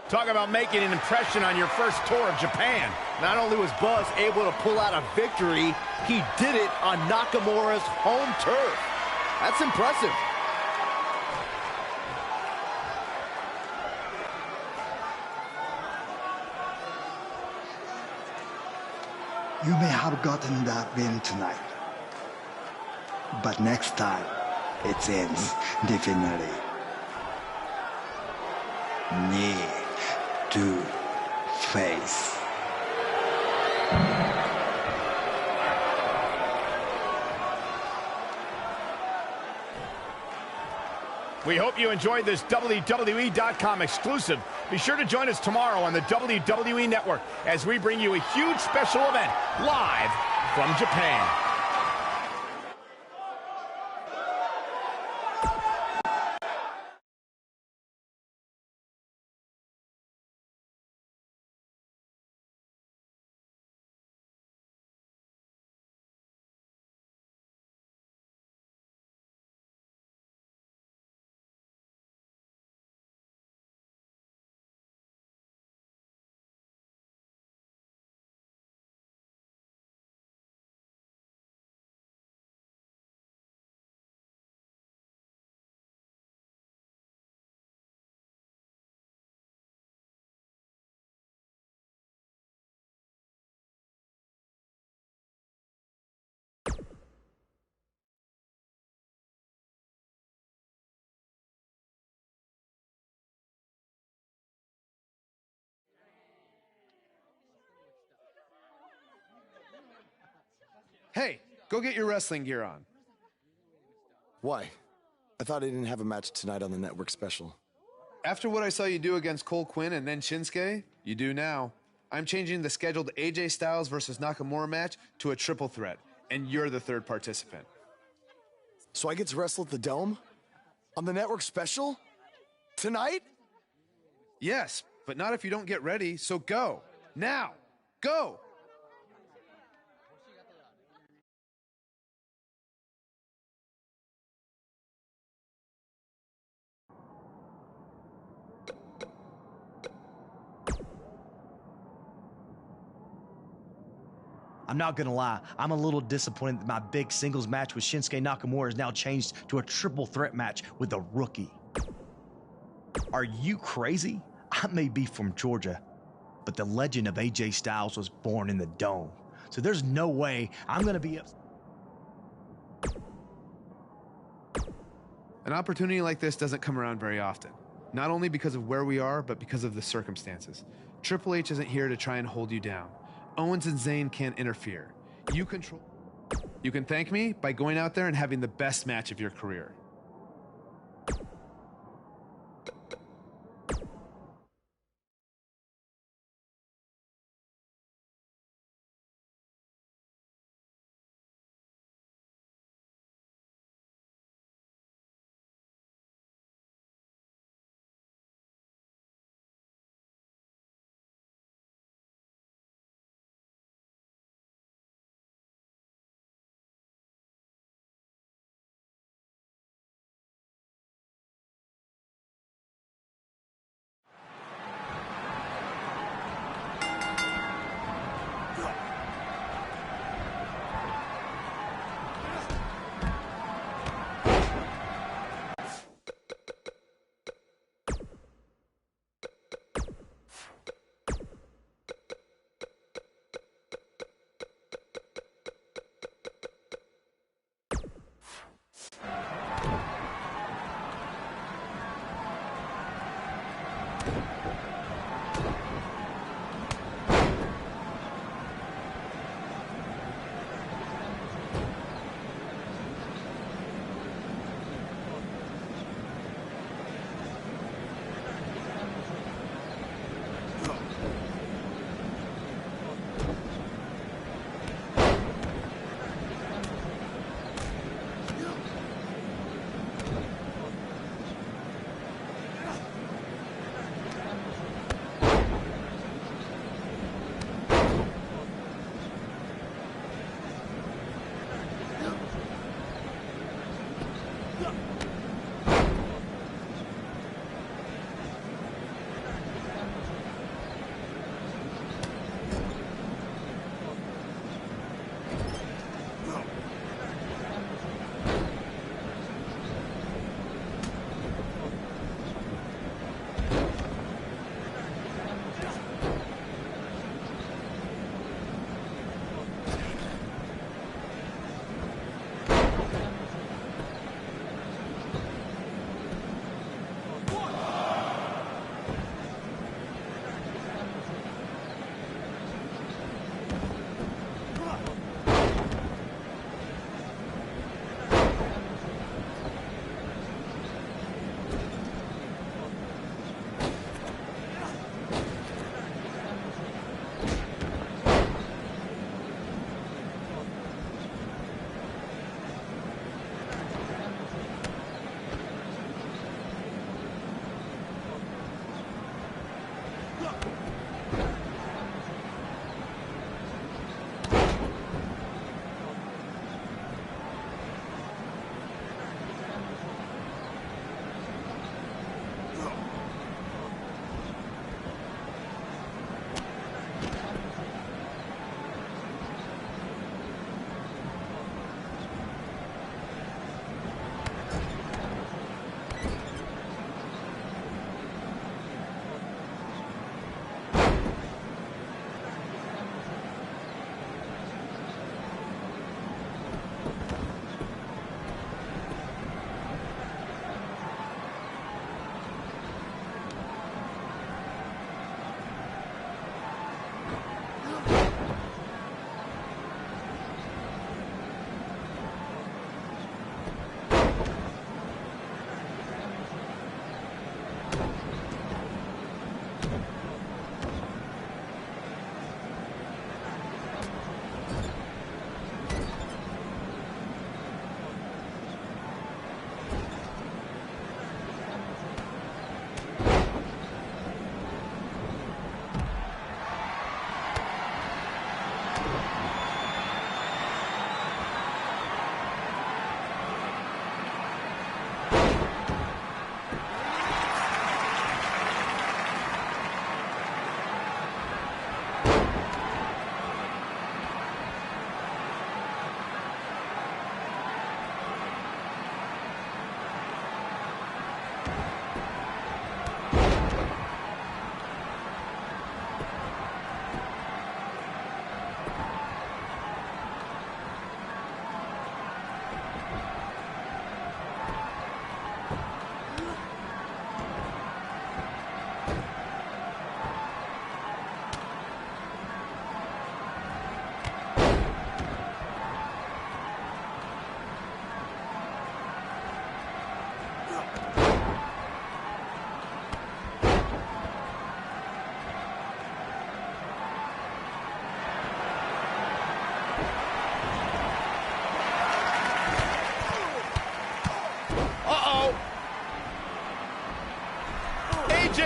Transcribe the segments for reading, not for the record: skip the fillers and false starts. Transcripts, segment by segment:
Talk about making an impression on your first tour of Japan. Not only was Buzz able to pull out a victory, he did it on Nakamura's home turf. That's impressive. You may have gotten that win tonight, but next time, it ends differently. Knee to face. We hope you enjoyed this WWE.com exclusive. Be sure to join us tomorrow on the WWE Network as we bring you a huge special event live from Japan. Hey, go get your wrestling gear on. Why? I thought I didn't have a match tonight on the network special. After what I saw you do against Cole Quinn and then Shinsuke, you do now. I'm changing the scheduled AJ Styles versus Nakamura match to a triple threat, and you're the third participant. So I get to wrestle at the Dome? On the network special? Tonight? Yes, but not if you don't get ready, so go. Now. Go! I'm not gonna lie, I'm a little disappointed that my big singles match with Shinsuke Nakamura is now changed to a triple threat match with a rookie. Are you crazy? I may be from Georgia, but the legend of AJ Styles was born in the Dome. So there's no way I'm gonna be upset. An opportunity like this doesn't come around very often. Not only because of where we are, but because of the circumstances. Triple H isn't here to try and hold you down. Owens and Zayn can't interfere. You can thank me by going out there and having the best match of your career.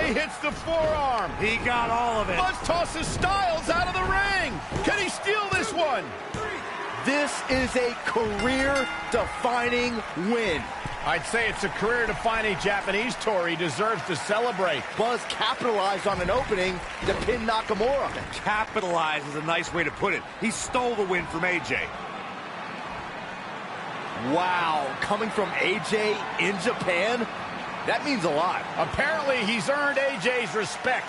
He hits the forearm. He got all of it. Buzz tosses Styles out of the ring. Can he steal this one? This is a career-defining win. I'd say it's a career-defining Japanese tour. He deserves to celebrate. Buzz capitalized on an opening to pin Nakamura. Capitalize is a nice way to put it. He stole the win from AJ. Wow, coming from AJ in Japan, that means a lot. Apparently, he's earned AJ's respect.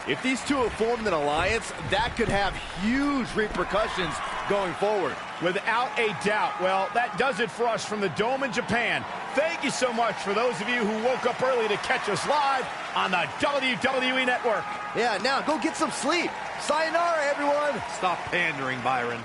If these two have formed an alliance, that could have huge repercussions going forward. Without a doubt. Well, that does it for us from the Dome in Japan. Thank you so much for those of you who woke up early to catch us live on the WWE Network. Yeah, now go get some sleep. Sayonara, everyone. Stop pandering, Byron.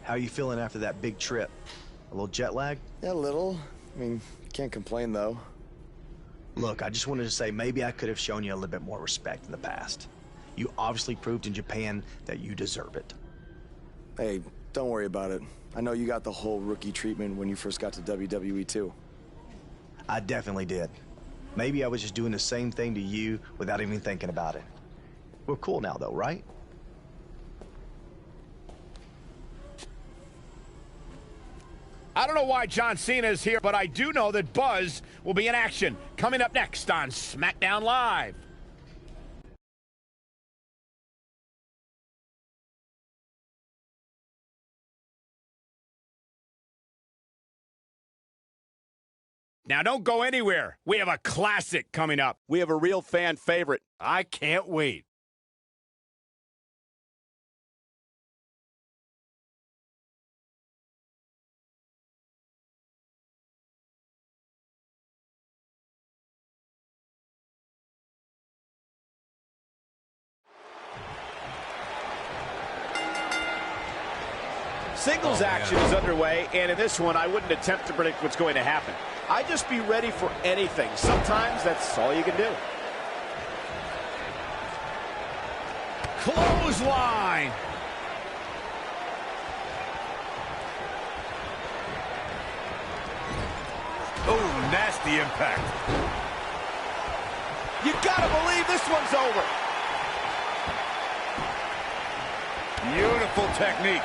How are you feeling after that big trip? A little jet lag? Yeah, a little. I mean, can't complain, though. Look, I just wanted to say maybe I could have shown you a little bit more respect in the past. You obviously proved in Japan that you deserve it. Hey, don't worry about it. I know you got the whole rookie treatment when you first got to WWE, too. I definitely did. Maybe I was just doing the same thing to you without even thinking about it. We're cool now, though, right? I don't know why John Cena is here, but I do know that Buzz will be in action coming up next on SmackDown Live. Now don't go anywhere. We have a classic coming up. We have a real fan favorite. I can't wait. Singles action is underway, and in this one, I wouldn't attempt to predict what's going to happen. I'd just be ready for anything. Sometimes that's all you can do. Clothesline. Oh, nasty impact. You gotta believe this one's over. Beautiful technique.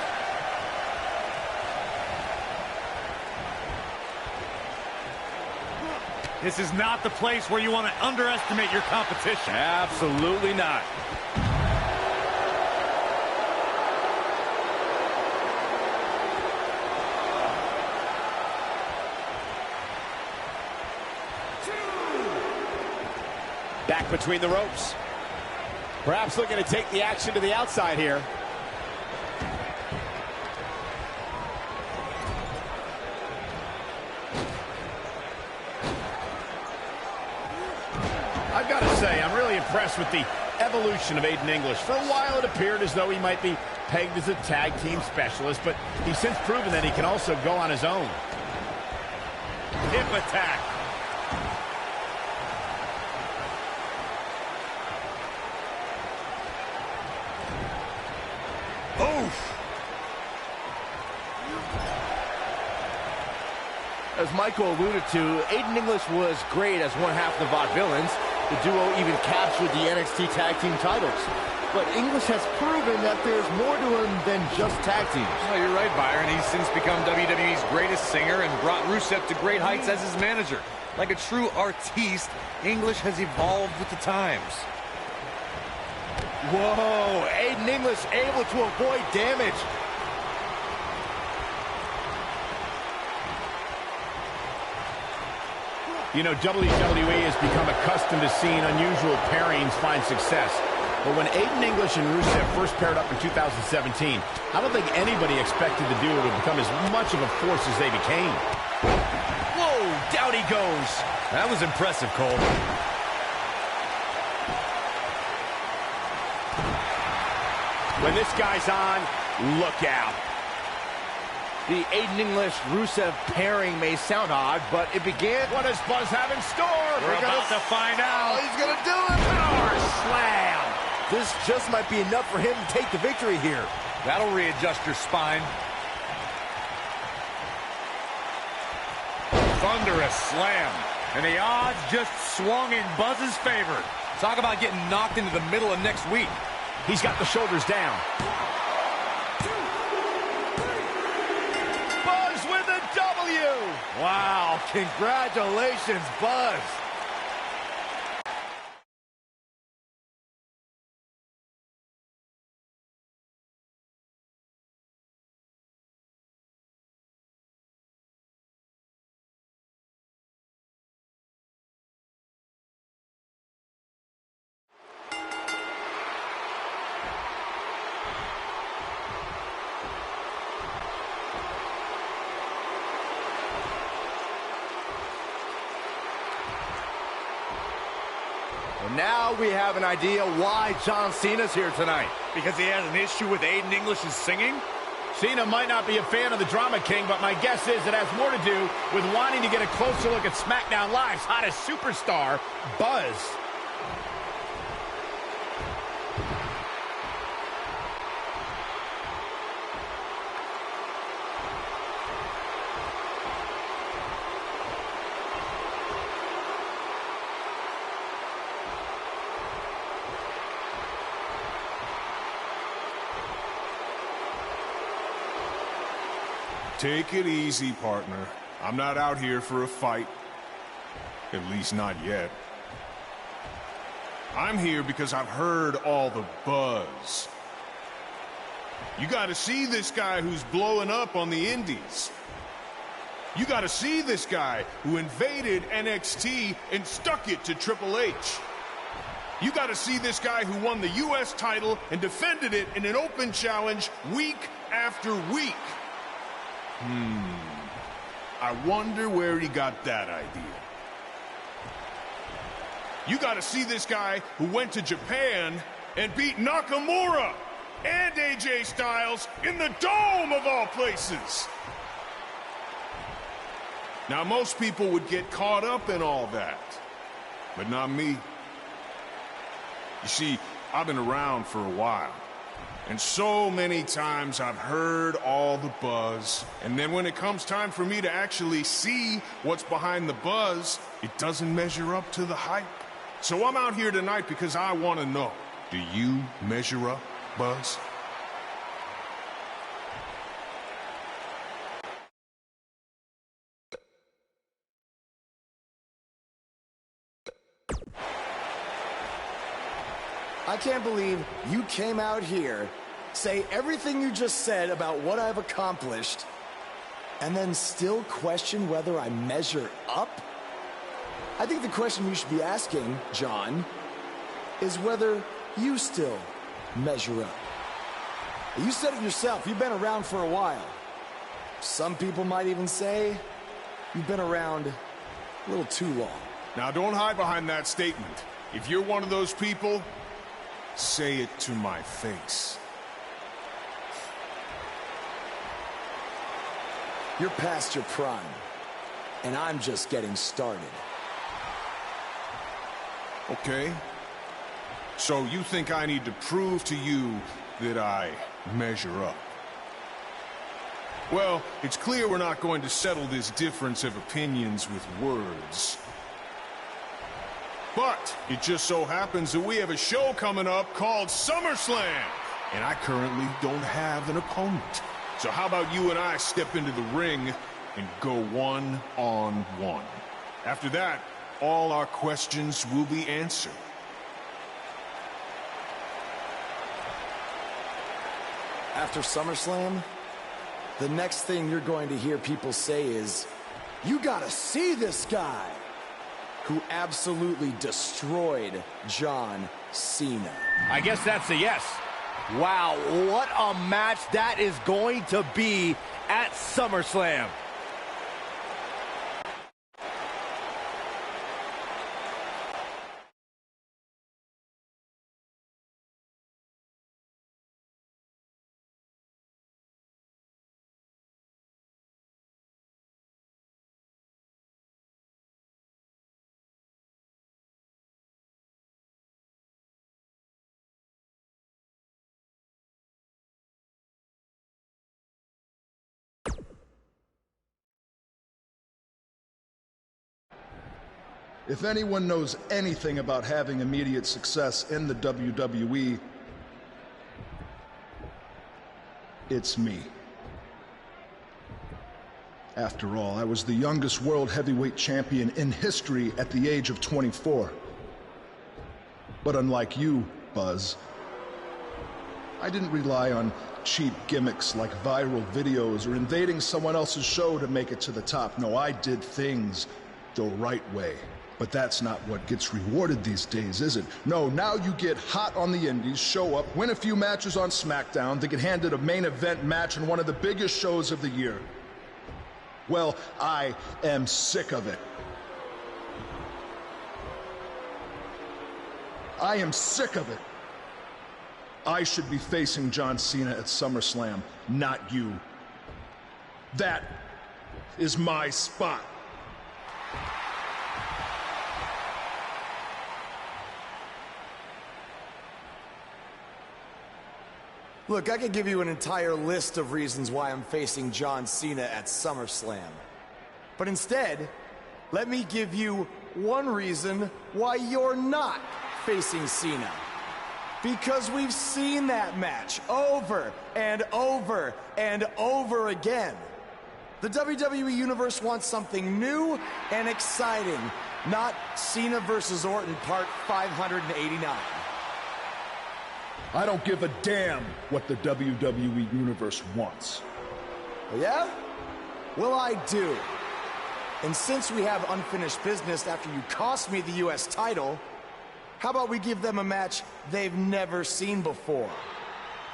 This is not the place where you want to underestimate your competition. Absolutely not. Back between the ropes. Perhaps looking to take the action to the outside here. I've got to say, I'm really impressed with the evolution of Aiden English. For a while, it appeared as though he might be pegged as a tag team specialist, but he's since proven that he can also go on his own. Hip attack. Oof. As Michael alluded to, Aiden English was great as one half of the Vaudevillains. The duo even captured the NXT Tag Team titles. but English has proven that there's more to him than just tag teams. Well, you're right, Byron. He's since become WWE's greatest singer and brought Rusev to great heights as his manager. Like a true artiste, English has evolved with the times. Whoa, Aiden English able to avoid damage. You know, WWE has become accustomed to seeing unusual pairings find success. But when Aiden English and Rusev first paired up in 2017, I don't think anybody expected the duo to become as much of a force as they became. Whoa, down he goes. That was impressive, Cole. When this guy's on, look out. The Aiden English-Rusev pairing may sound odd, but it began... What does Buzz have in store? We're about to find out. Oh, he's going to do it! Power slam! This just might be enough for him to take the victory here. That'll readjust your spine. Thunderous slam. And the odds just swung in Buzz's favor. Talk about getting knocked into the middle of next week. He's got the shoulders down. Buzz with a W! Wow, congratulations, Buzz. Now we have an idea why John Cena's here tonight. Because he has an issue with Aiden English's singing? Cena might not be a fan of the Drama King, but my guess is it has more to do with wanting to get a closer look at SmackDown Live's hottest superstar, Buzz. Take it easy, partner. I'm not out here for a fight. At least not yet. I'm here because I've heard all the buzz. You gotta see this guy who's blowing up on the indies. You gotta see this guy who invaded NXT and stuck it to Triple H. You gotta see this guy who won the US title and defended it in an open challenge week after week. I wonder where he got that idea. You gotta see this guy who went to Japan and beat Nakamura and AJ Styles in the Dome of all places. Now, most people would get caught up in all that, but not me. You see, I've been around for a while. And so many times I've heard all the buzz, and then when it comes time for me to actually see what's behind the buzz, it doesn't measure up to the hype. So I'm out here tonight because I want to know, do you measure up, Buzz? I can't believe you came out here, say everything you just said about what I've accomplished, and then still question whether I measure up? I think the question you should be asking, John, is whether you still measure up. You said it yourself, you've been around for a while. Some people might even say you've been around a little too long. Now, don't hide behind that statement. If you're one of those people, say it to my face. You're past your prime, and I'm just getting started. Okay. So you think I need to prove to you that I measure up? Well, it's clear we're not going to settle this difference of opinions with words. But it just so happens that we have a show coming up called SummerSlam, and I currently don't have an opponent. So how about you and I step into the ring and go one-on-one? After that, all our questions will be answered. After SummerSlam, the next thing you're going to hear people say is, "You gotta see this guy," who absolutely destroyed John Cena. I guess that's a yes. Wow, what a match that is going to be at SummerSlam. If anyone knows anything about having immediate success in the WWE, it's me. After all, I was the youngest world heavyweight champion in history at the age of 24. But unlike you, Buzz, I didn't rely on cheap gimmicks like viral videos or invading someone else's show to make it to the top. No, I did things the right way. But that's not what gets rewarded these days, is it? No, now you get hot on the indies, show up, win a few matches on SmackDown, then get handed a main event match in one of the biggest shows of the year. Well, I am sick of it. I am sick of it. I should be facing John Cena at SummerSlam, not you. That is my spot. Look, I could give you an entire list of reasons why I'm facing John Cena at SummerSlam. But instead, let me give you one reason why you're not facing Cena. Because we've seen that match over and over and over again. The WWE Universe wants something new and exciting, not Cena versus Orton Part 589. I don't give a damn what the WWE Universe wants. Yeah? Well, I do. And since we have unfinished business after you cost me the US title, how about we give them a match they've never seen before?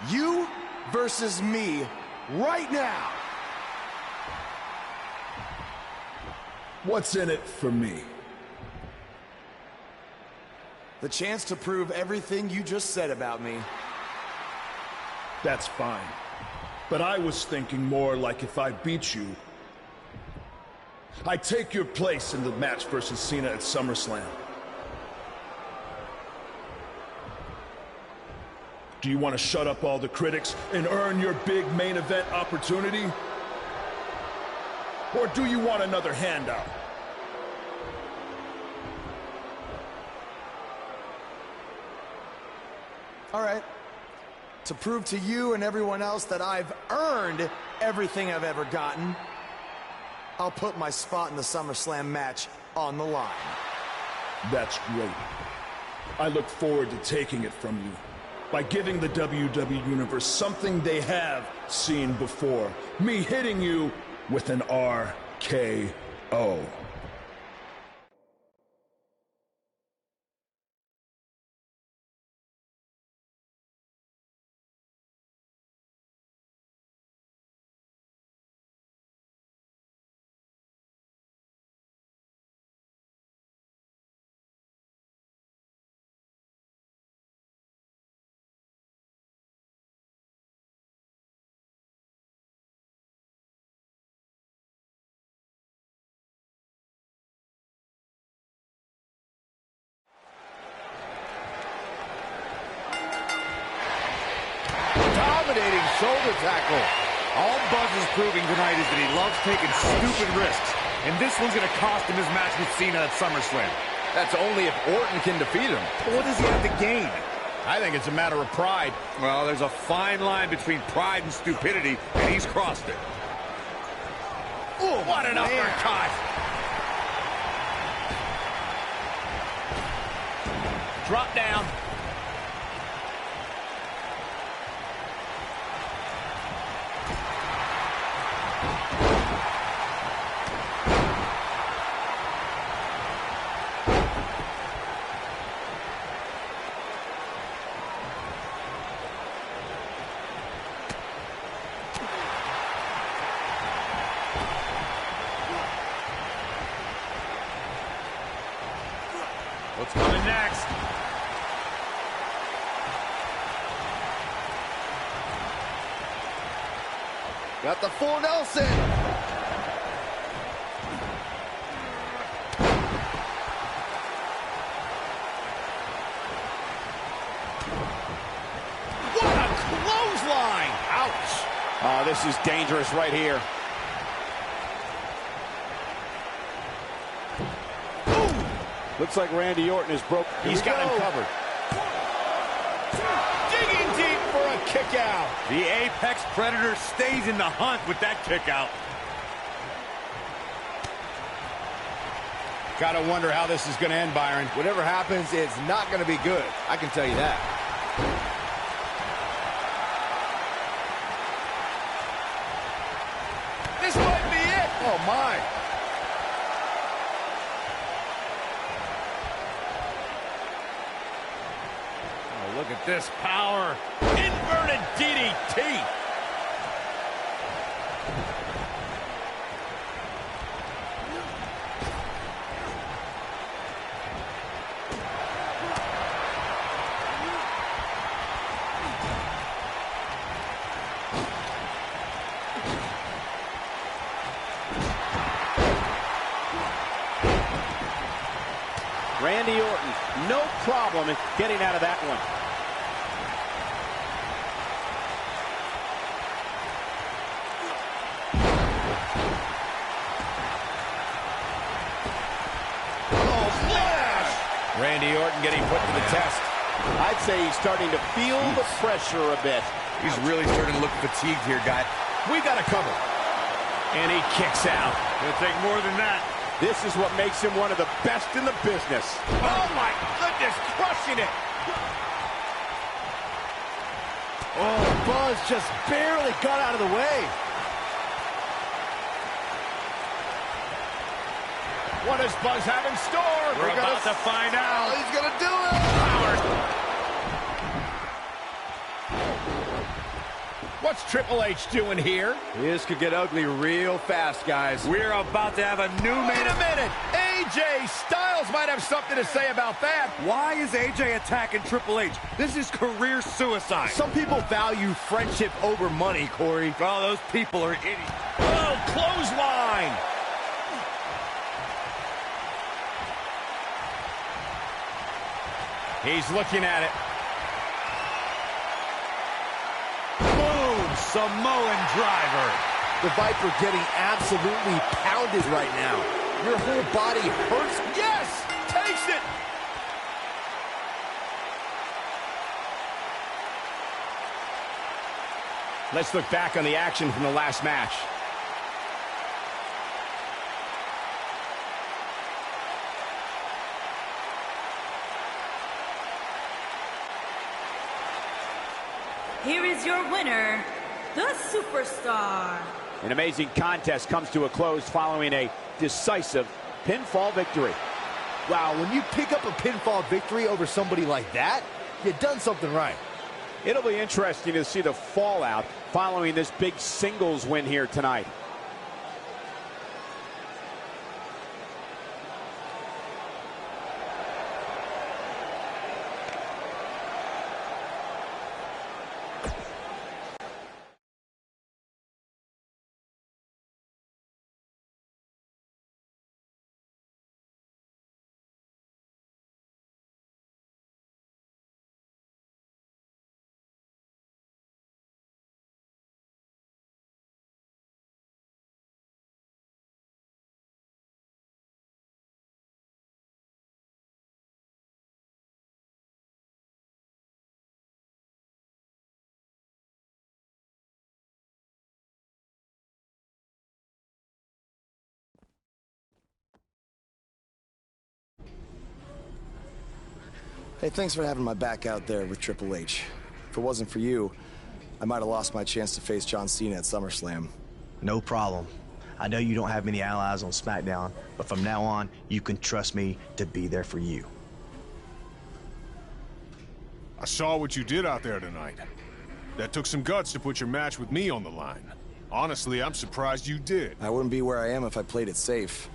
You versus me right now. What's in it for me? The chance to prove everything you just said about me. That's fine. But I was thinking more like if I beat you, I take your place in the match versus Cena at SummerSlam. Do you want to shut up all the critics and earn your big main event opportunity? Or do you want another handout? All right. To prove to you and everyone else that I've earned everything I've ever gotten, I'll put my spot in the SummerSlam match on the line. That's great. I look forward to taking it from you by giving the WWE Universe something they have seen before. Me hitting you with an RKO. Dominating shoulder tackle. All Buzz is proving tonight is that he loves taking stupid risks. And this one's going to cost him his match with Cena at SummerSlam. That's only if Orton can defeat him. What does he have to gain? I think it's a matter of pride. Well, there's a fine line between pride and stupidity, and he's crossed it. Oh, what an uppercut! Drop down. What's coming next? Got the full Nelson. What a clothesline! Ouch! Oh, this is dangerous right here. Looks like Randy Orton is broke. He's got him covered. Digging deep for a kick out. The Apex Predator stays in the hunt with that kick out. Gotta wonder how this is gonna end, Byron. Whatever happens, it's not going to be good. I can tell you that. This might be it. Oh, my. Oh, look at this power. Inverted DDT. Randy Orton, no problem in getting out of that one. Oh, flash! Randy Orton getting put to the test. I'd say he's starting to feel the pressure a bit. He's really starting to look fatigued here, guy. We got a cover. And he kicks out. It'll take more than that. This is what makes him one of the best in the business. Oh, my goodness, crushing it. Oh, Buzz just barely got out of the way. What does Buzz have in store? We're about to find out. He's going to do it. What's Triple H doing here? This could get ugly real fast, guys. We're about to have a new Wait a minute. AJ Styles might have something to say about that. Why is AJ attacking Triple H? This is career suicide. Some people value friendship over money, Corey. Oh, those people are idiots. Oh, clothesline. He's looking at it. Samoan driver. The Viper getting absolutely pounded right now. Your whole body hurts. Yes! Takes it! Let's look back on the action from the last match. Here is your winner, the Superstar. An amazing contest comes to a close following a decisive pinfall victory. Wow, when you pick up a pinfall victory over somebody like that, you've done something right. It'll be interesting to see the fallout following this big singles win here tonight. Hey, thanks for having my back out there with Triple H. If it wasn't for you, I might have lost my chance to face John Cena at SummerSlam. No problem. I know you don't have many allies on SmackDown, but from now on, you can trust me to be there for you. I saw what you did out there tonight. That took some guts to put your match with me on the line. Honestly, I'm surprised you did. I wouldn't be where I am if I played it safe.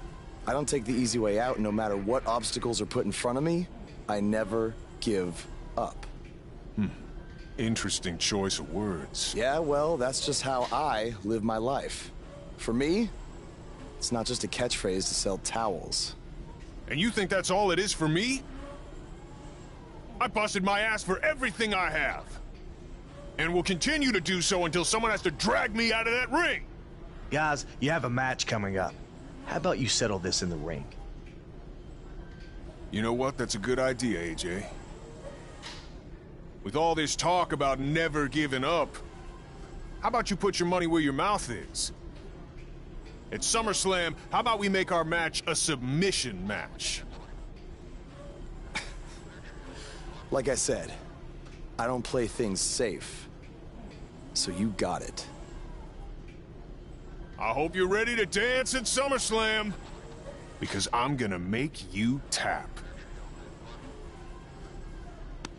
I don't take the easy way out, no matter what obstacles are put in front of me. I never give up. Interesting choice of words. Yeah, well, that's just how I live my life. For me, it's not just a catchphrase to sell towels. And you think that's all it is for me? I busted my ass for everything I have. And will continue to do so until someone has to drag me out of that ring. Guys, you have a match coming up. How about you settle this in the ring? You know what? That's a good idea, AJ. With all this talk about never giving up, how about you put your money where your mouth is? At SummerSlam, how about we make our match a submission match? Like I said, I don't play things safe. So you got it. I hope you're ready to dance at SummerSlam, because I'm gonna make you tap.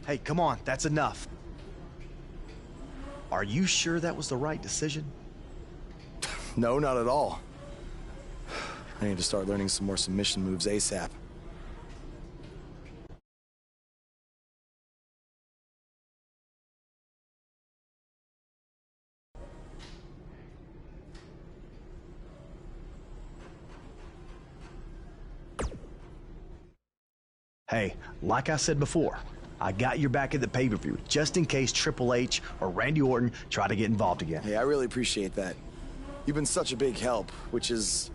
Hey, come on, that's enough. Are you sure that was the right decision? No, not at all. I need to start learning some more submission moves ASAP. Hey, like I said before, I got your back at the pay-per-view, just in case Triple H or Randy Orton try to get involved again. Hey, I really appreciate that. You've been such a big help, which is...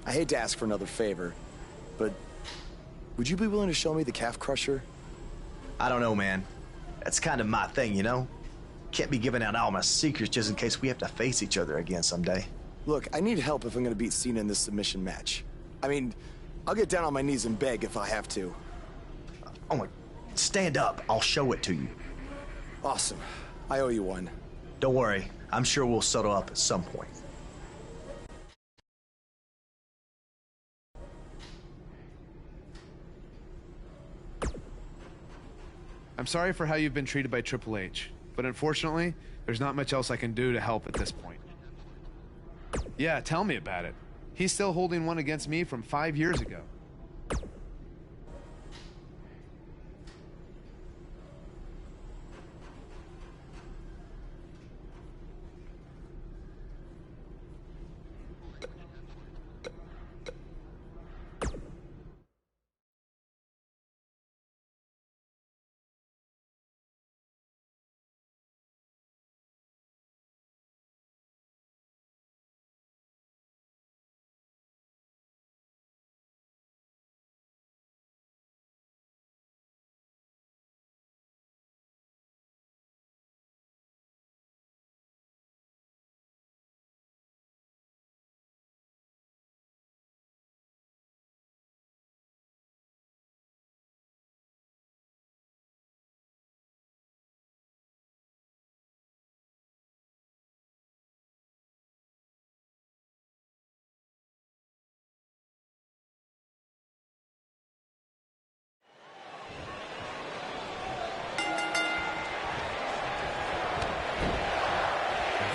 I hate to ask for another favor, but would you be willing to show me the calf crusher? I don't know, man. That's kind of my thing, you know? Can't be giving out all my secrets just in case we have to face each other again someday. Look, I need help if I'm gonna beat Cena in this submission match. I mean, I'll get down on my knees and beg if I have to. Oh my... Stand up. I'll show it to you. Awesome. I owe you one. Don't worry. I'm sure we'll settle up at some point. I'm sorry for how you've been treated by Triple H, but unfortunately, there's not much else I can do to help at this point. Yeah, tell me about it. He's still holding one against me from 5 years ago.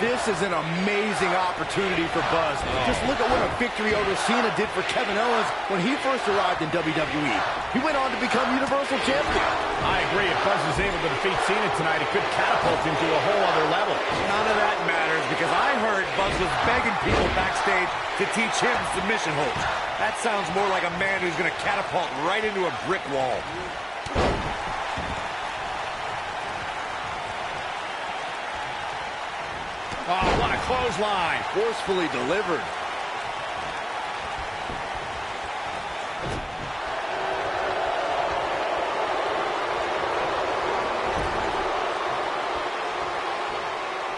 This is an amazing opportunity for Buzz. Just look at what a victory over Cena did for Kevin Owens when he first arrived in WWE. He went on to become Universal Champion. I agree. If Buzz is able to defeat Cena tonight, it could catapult him to a whole other level. None of that matters because I heard Buzz was begging people backstage to teach him submission holds. That sounds more like a man who's going to catapult right into a brick wall. Oh, what a clothesline. Forcefully delivered.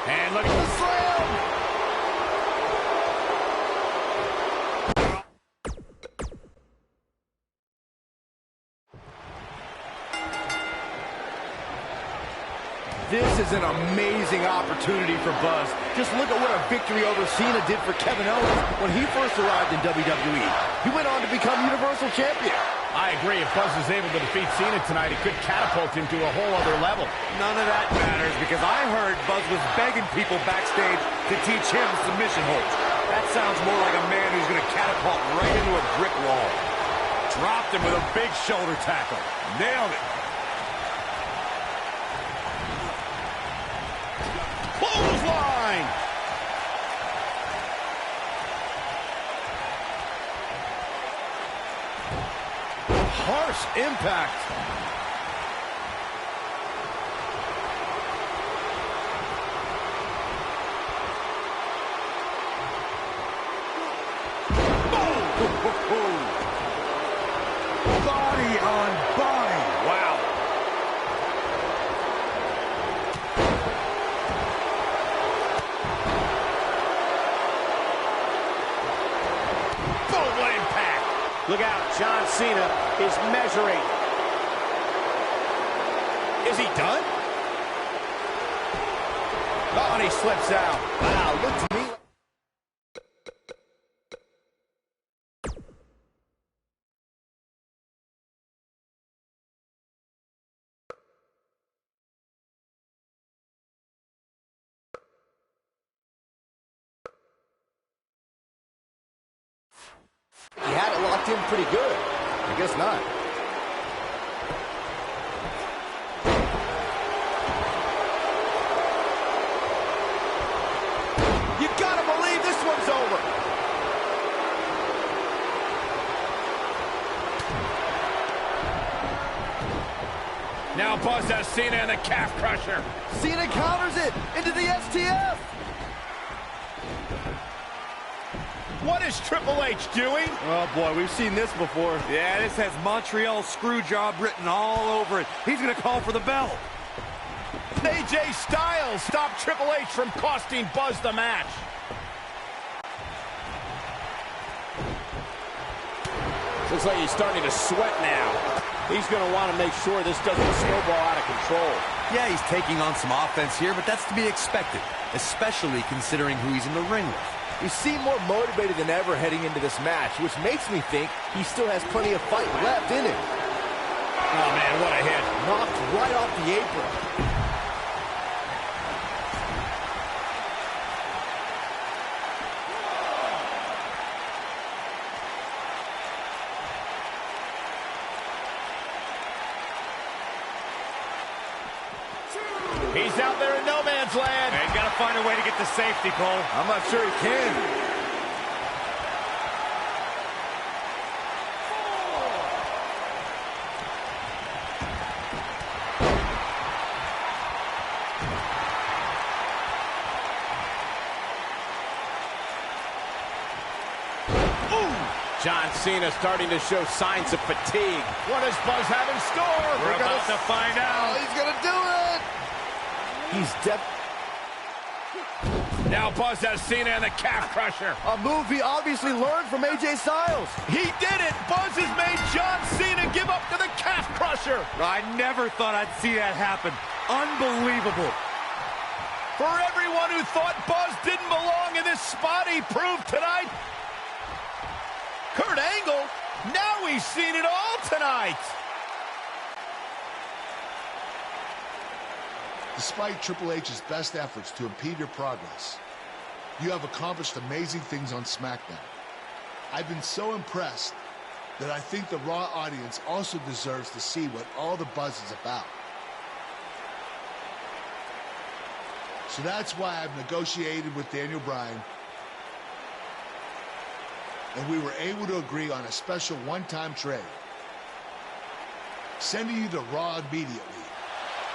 And look at the slam. This is an amazing opportunity for Buzz. Just look at what a victory over Cena did for Kevin Owens when he first arrived in WWE. He went on to become Universal Champion. I agree. If Buzz is able to defeat Cena tonight, it could catapult him to a whole other level. None of that matters because I heard Buzz was begging people backstage to teach him submission holds. That sounds more like a man who's going to catapult right into a brick wall. Dropped him with a big shoulder tackle. Nailed it. Clothesline! Harsh impact. Body on body. Wow. Boom, what impact! Look out, John Cena is measuring. Is he done? Oh, and he slips out. Wow, look to me. He had it locked in pretty good. I guess not. You gotta believe this one's over. Now Buzz has Cena in the calf crusher. Cena counters it into the STF. What is Triple H doing? Oh boy, we've seen this before. Yeah, this has Montreal Screwjob written all over it. He's going to call for the bell. AJ Styles stopped Triple H from costing Buzz the match. Looks like he's starting to sweat now. He's going to want to make sure this doesn't snowball out of control. Yeah, he's taking on some offense here, but that's to be expected, especially considering who he's in the ring with. He seemed more motivated than ever heading into this match, which makes me think he still has plenty of fight left in him. Oh, man, what a hit. Knocked right off the apron. He's out there in no man's land. He's got to find a way to get to safety, Cole. I'm not sure he can. John Cena starting to show signs of fatigue. What does Buzz have in store? We're about to find out. He's going to do it. He's Now Buzz has Cena in the calf crusher. a move he obviously learned from AJ Styles. He did it. Buzz has made John Cena give up to the calf crusher. I never thought I'd see that happen. Unbelievable. For everyone who thought Buzz didn't belong in this spot, he proved tonight. Kurt Angle, now he's seen it all tonight. Despite Triple H's best efforts to impede your progress, you have accomplished amazing things on SmackDown. I've been so impressed that I think the Raw audience also deserves to see what all the buzz is about. So that's why I've negotiated with Daniel Bryan, and we were able to agree on a special one-time trade, sending you to Raw immediately.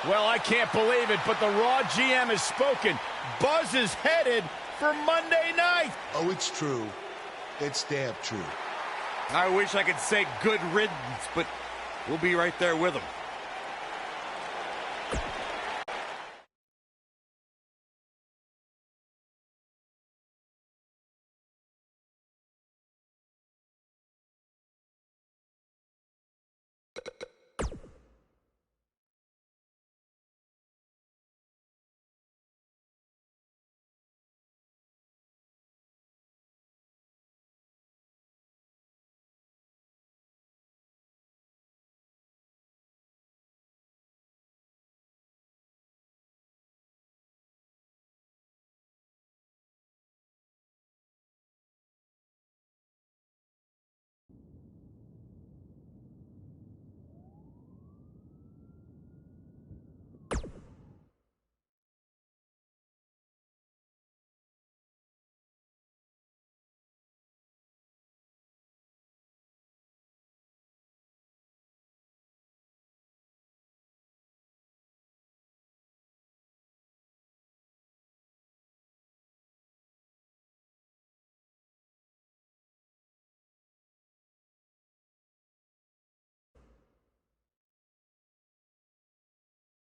Well, I can't believe it, but the Raw GM has spoken. Buzz is headed for Monday night. Oh, it's true. It's damn true. I wish I could say good riddance, but we'll be right there with him.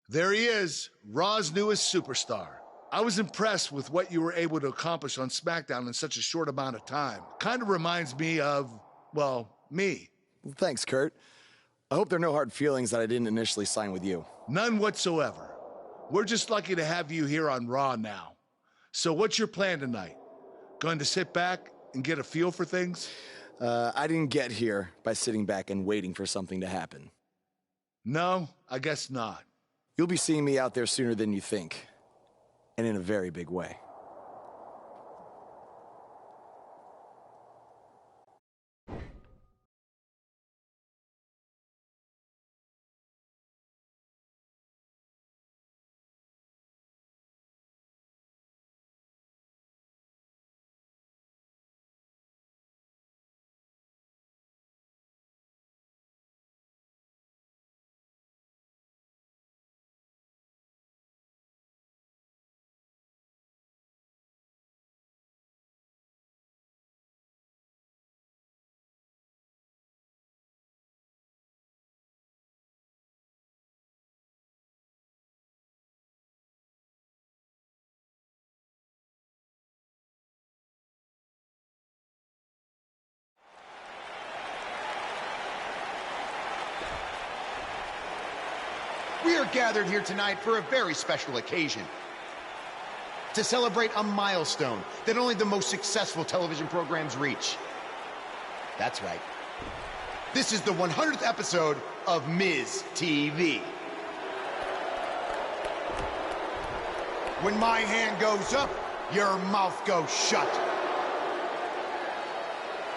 There he is, Raw's newest superstar. I was impressed with what you were able to accomplish on SmackDown in such a short amount of time. Kind of reminds me of, well, me. Thanks, Kurt. I hope there are no hard feelings that I didn't initially sign with you. None whatsoever. We're just lucky to have you here on Raw now. So what's your plan tonight? Going to sit back and get a feel for things? I didn't get here by sitting back and waiting for something to happen. No, I guess not. You'll be seeing me out there sooner than you think. And in a very big way. We are gathered here tonight for a very special occasion. To celebrate a milestone that only the most successful television programs reach. That's right. This is the 100th episode of Miz TV. When my hand goes up, your mouth goes shut.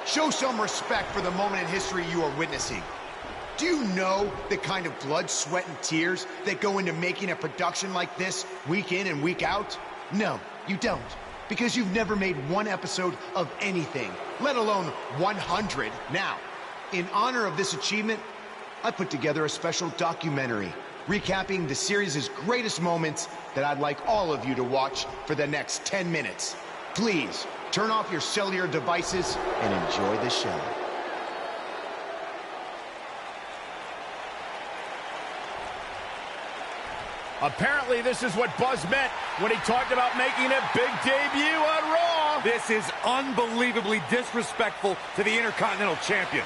Show some respect for the moment in history you are witnessing. Do you know the kind of blood, sweat, and tears that go into making a production like this week in and week out? No, you don't. Because you've never made one episode of anything, let alone 100. Now, in honor of this achievement, I put together a special documentary recapping the series' greatest moments that I'd like all of you to watch for the next 10 minutes. Please, turn off your cellular devices and enjoy the show. Apparently, this is what Buzz meant when he talked about making a big debut on Raw. This is unbelievably disrespectful to the Intercontinental Champion.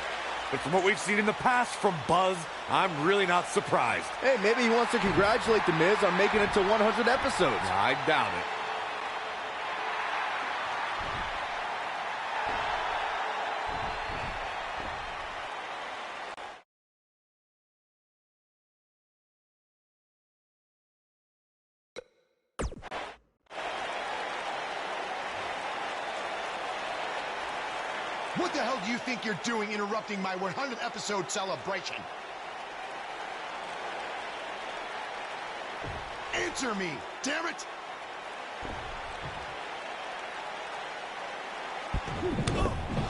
But from what we've seen in the past from Buzz, I'm really not surprised. Hey, maybe he wants to congratulate The Miz on making it to 100 episodes. I doubt it. What the hell do you think you're doing interrupting my 100th episode celebration? Answer me, damn it!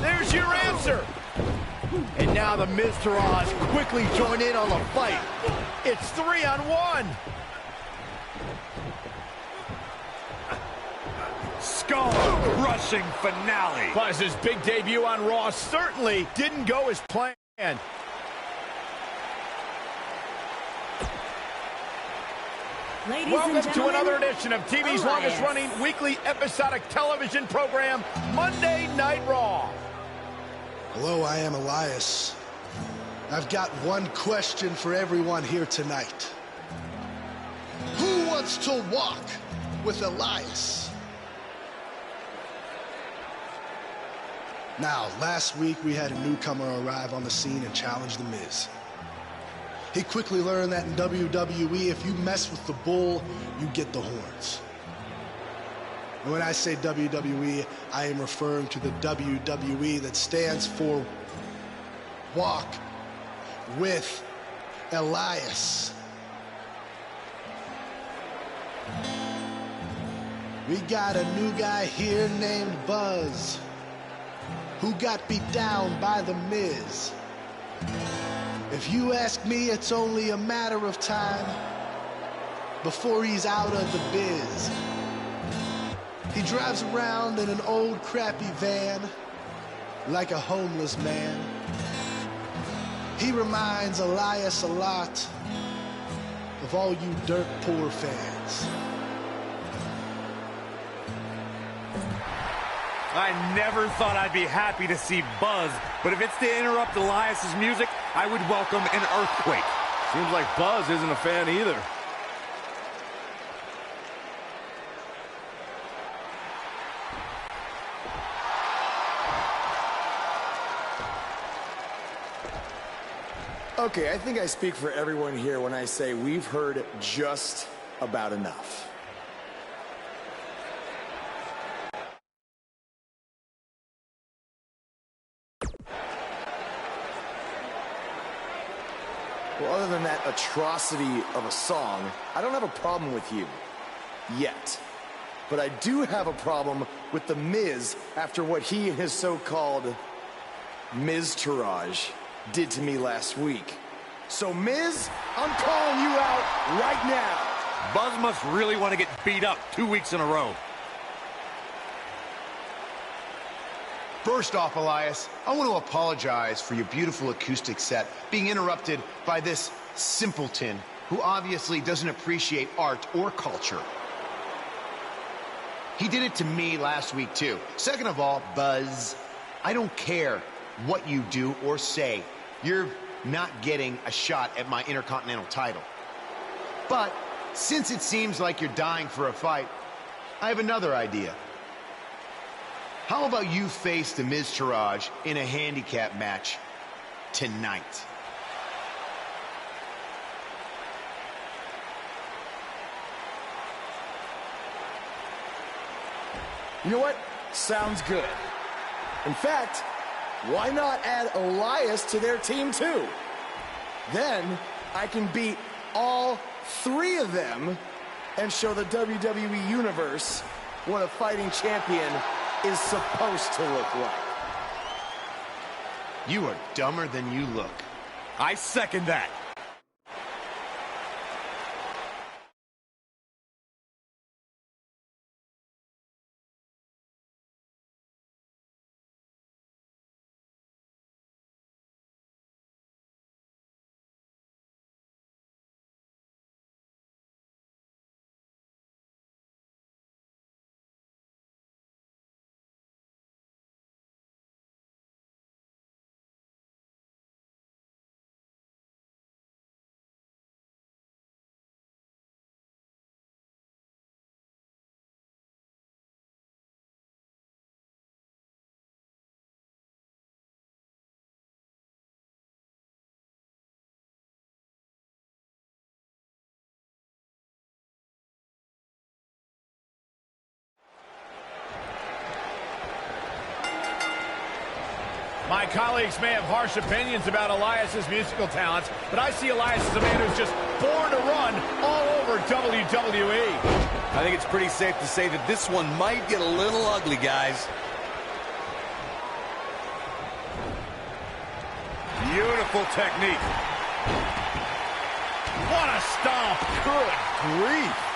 There's your answer. And now the Miz Taraj quickly join in on the fight. It's 3-on-1. Skull-crushing finale. Buzz's big debut on Raw certainly didn't go as planned. Ladies Welcome and to gentlemen, another edition of TV's longest-running weekly episodic television program, Monday Night Raw. Hello, I am Elias. I've got one question for everyone here tonight. Who wants to walk with Elias? Now, last week we had a newcomer arrive on the scene and challenge The Miz. He quickly learned that in WWE, if you mess with the bull, you get the horns. And when I say WWE, I am referring to the WWE that stands for Walk with Elias. We got a new guy here named Buzz, who got beat down by The Miz. If you ask me, it's only a matter of time before he's out of the biz. He drives around in an old crappy van like a homeless man. He reminds Elias a lot of of all you dirt poor fans. I never thought I'd be happy to see Buzz, but if it's to interrupt Elias's music, I would welcome an earthquake. Seems like Buzz isn't a fan either. Okay, I think I speak for everyone here when I say we've heard just about enough. Well, other than that atrocity of a song, I don't have a problem with you. Yet. But I do have a problem with The Miz after what he and his so-called Miz-tourage did to me last week. So, Miz, I'm calling you out right now. Buzz must really want to get beat up 2 weeks in a row. First off, Elias, I want to apologize for your beautiful acoustic set being interrupted by this simpleton who obviously doesn't appreciate art or culture. He did it to me last week, too. Second of all, Buzz, I don't care what you do or say. You're not getting a shot at my Intercontinental title. But since it seems like you're dying for a fight, I have another idea. How about you face the Miz-tourage in a handicap match tonight? You know what? Sounds good. In fact, why not add Elias to their team too? Then I can beat all three of them and show the WWE Universe what a fighting champion is supposed to look like. You are dumber than you look. I second that. My colleagues may have harsh opinions about Elias's musical talents, but I see Elias as a man who's just born to run all over WWE. I think it's pretty safe to say that this one might get a little ugly, guys. Beautiful technique. What a stomp. Good grief.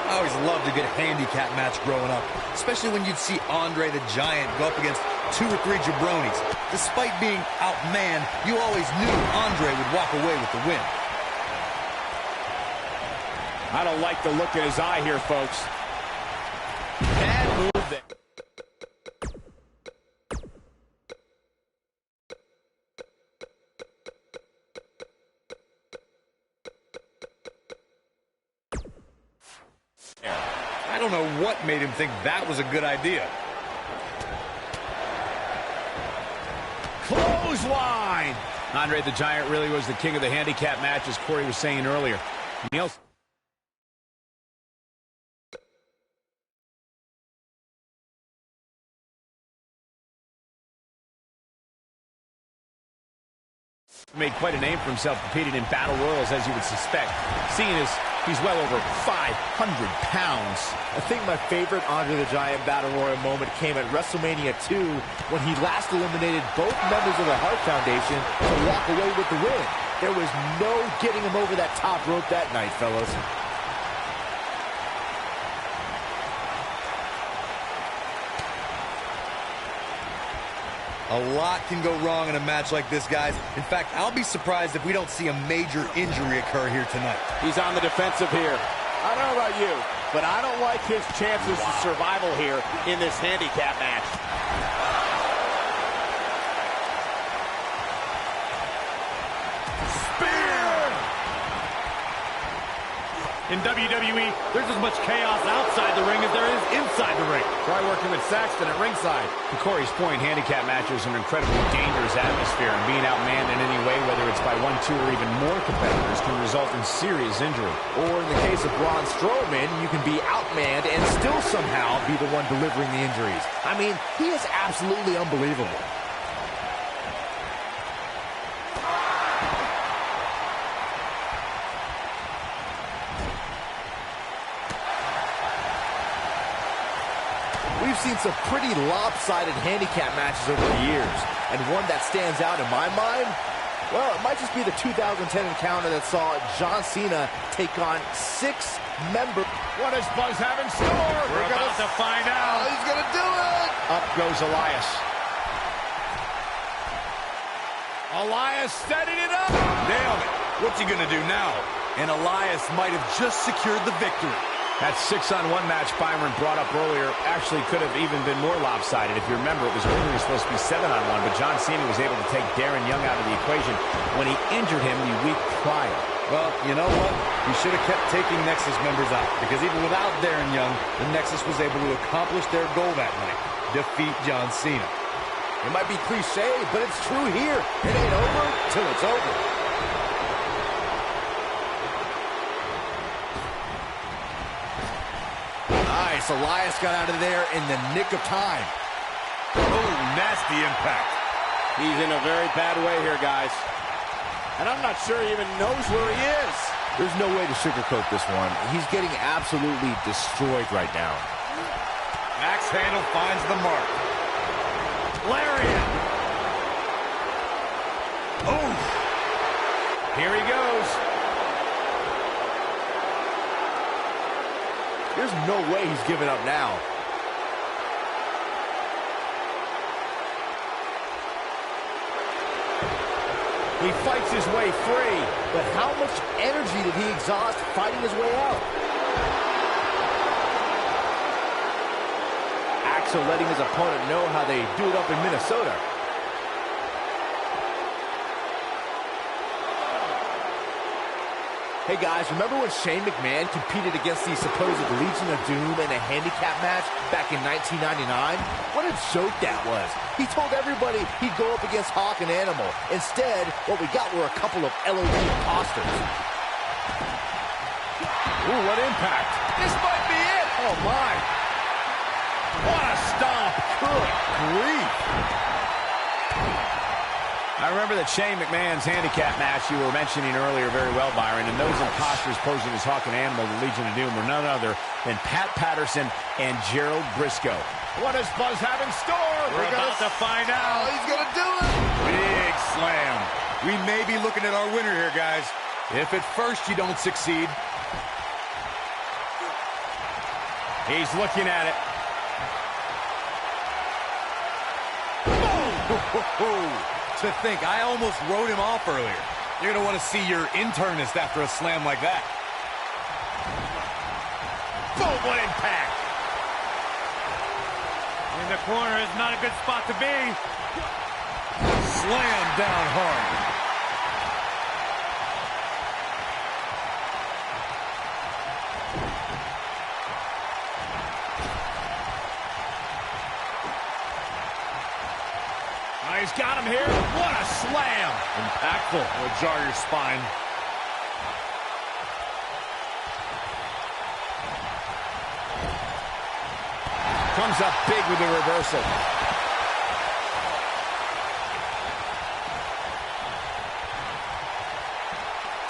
I always loved a good handicap match growing up, especially when you'd see Andre the Giant go up against 2 or 3 jabronis. Despite being outmanned, you always knew Andre would walk away with the win. I don't like the look in his eye here, folks. Bad move there. I don't know what made him think that was a good idea. Clothesline! Andre the Giant really was the king of the handicap match, as Corey was saying earlier. Niels. Made quite a name for himself competing in battle royals, as you would suspect, seeing as he's well over 500 pounds. I think my favorite Andre the Giant Battle Royal moment came at WrestleMania 2 when he last eliminated both members of the Hart Foundation to walk away with the win. There was no getting him over that top rope that night, fellas. A lot can go wrong in a match like this, guys. In fact, I'll be surprised if we don't see a major injury occur here tonight. He's on the defensive here. I don't know about you, but I don't like his chances of survival here in this handicap match. In WWE, there's as much chaos outside the ring as there is inside the ring. Try working with Saxton at ringside. To Corey's point, handicap matches are an incredibly dangerous atmosphere, and being outmanned in any way, whether it's by 1, 2, or even more competitors, can result in serious injury. Or in the case of Braun Strowman, you can be outmanned and still somehow be the one delivering the injuries. I mean, he is absolutely unbelievable. We've seen some pretty lopsided handicap matches over the years, and one that stands out in my mind, well, it might just be the 2010 encounter that saw John Cena take on 6 members. What does Buzz have in store? We're about to find out. Oh, he's gonna do it! Up goes Elias. Elias setting it up. Nailed it. What's he gonna do now? And Elias might have just secured the victory. That 6-on-1 match Byron brought up earlier actually could have even been more lopsided. If you remember, it was originally supposed to be 7-on-1, but John Cena was able to take Darren Young out of the equation when he injured him the week prior. Well, you know what? We should have kept taking Nexus members out, because even without Darren Young, the Nexus was able to accomplish their goal that night, defeat John Cena. It might be cliche, but it's true here. It ain't over till it's over. Nice. Elias got out of there in the nick of time. Oh, nasty impact. He's in a very bad way here, guys. And I'm not sure he even knows where he is. There's no way to sugarcoat this one. He's getting absolutely destroyed right now. Axe handle finds the mark. Lariat. Oh! Here he goes. There's no way he's giving up now. He fights his way free. But how much energy did he exhaust fighting his way out? Axel letting his opponent know how they do it up in Minnesota. Hey guys, remember when Shane McMahon competed against the supposed Legion of Doom in a handicap match back in 1999? What a joke that was. He told everybody he'd go up against Hawk and Animal. Instead, what we got were a couple of LOD imposters. Ooh, what impact. This might be it. Oh, my. What a stomp. Good grief. I remember that Shane McMahon's handicap match you were mentioning earlier very well, Byron, and those imposters posing as Hawk and Animal, the Legion of Doom, were none other than Pat Patterson and Gerald Briscoe. What does Buzz have in store? We're about to find out. Oh, he's gonna do it! Big slam. We may be looking at our winner here, guys. If at first you don't succeed. He's looking at it. To think, I almost wrote him off earlier. You're going to want to see your internist after a slam like that. Boom, what impact. In the corner is not a good spot to be. Slam down hard. He's got him here. What a slam. Impactful. Will jar your spine. Comes up big with the reversal.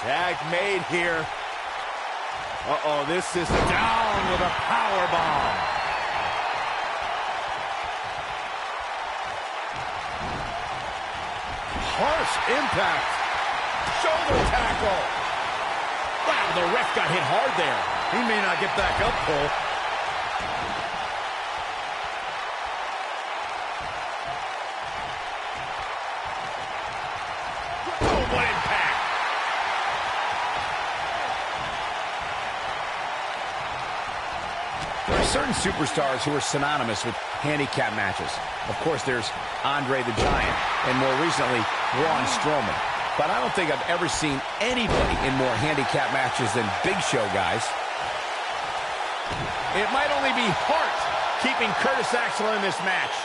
Tag made here. Uh-oh, this is Down with a power bomb. harsh impact. Shoulder tackle. Wow, the ref got hit hard there. He may not get back up, Cole. certain superstars who are synonymous with handicap matches. Of course, there's Andre the Giant, and more recently, Braun Strowman. But I don't think I've ever seen anybody in more handicap matches than Big Show, guys. It might only be Hart keeping Curtis Axel in this match.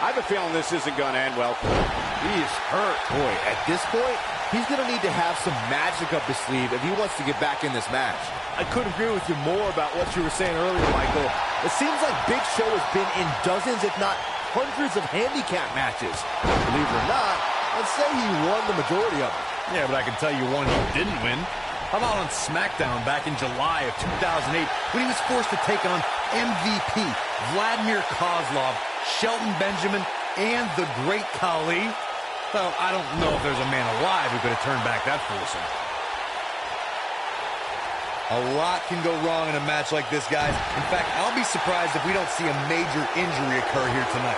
I have a feeling this isn't going to end well for him. He is hurt. Boy, at this point, he's going to need to have some magic up his sleeve if he wants to get back in this match. I couldn't agree with you more about what you were saying earlier, Michael. It seems like Big Show has been in dozens, if not hundreds of handicap matches. Believe it or not, I'd say he won the majority of them. Yeah, but I can tell you one he didn't win. How about on SmackDown back in July of 2008 when he was forced to take on MVP Vladimir Kozlov, Shelton Benjamin, and the Great Khali? Well, I don't know if there's a man alive who could have turned back that foolisome. A lot can go wrong in a match like this, guys. In fact, I'll be surprised if we don't see a major injury occur here tonight.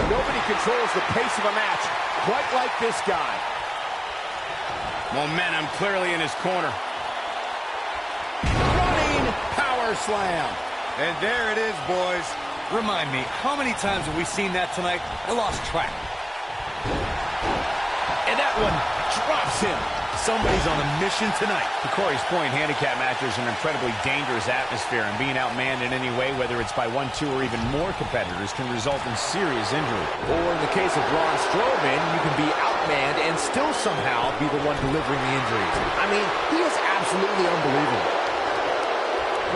Nobody controls the pace of a match quite like this guy. Momentum clearly in his corner. Running power slam. And there it is, boys. Remind me, how many times have we seen that tonight? I lost track. And that one drops him. Somebody's on a mission tonight. To Corey's point, handicap matches are an incredibly dangerous atmosphere, and being outmanned in any way, whether it's by 1, 2, or even more competitors, can result in serious injury. Or in the case of Braun Strowman, you can be outmanned and still somehow be the one delivering the injuries. I mean, he is absolutely unbelievable.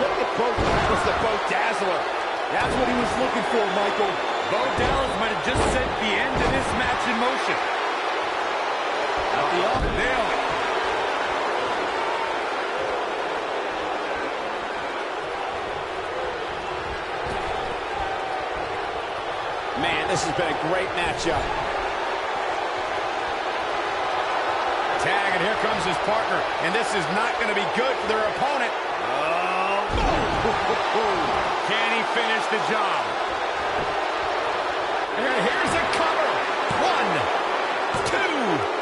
Look at Bo Dallas, the Bo Dazzler. That's what he was looking for, Michael. Bo Dallas might have just set the end of this match in motion. Nailed it. Man, this has been a great matchup. Tag, and here comes his partner. And this is not going to be good for their opponent. Can he finish the job? And here's a cover. 1, 2,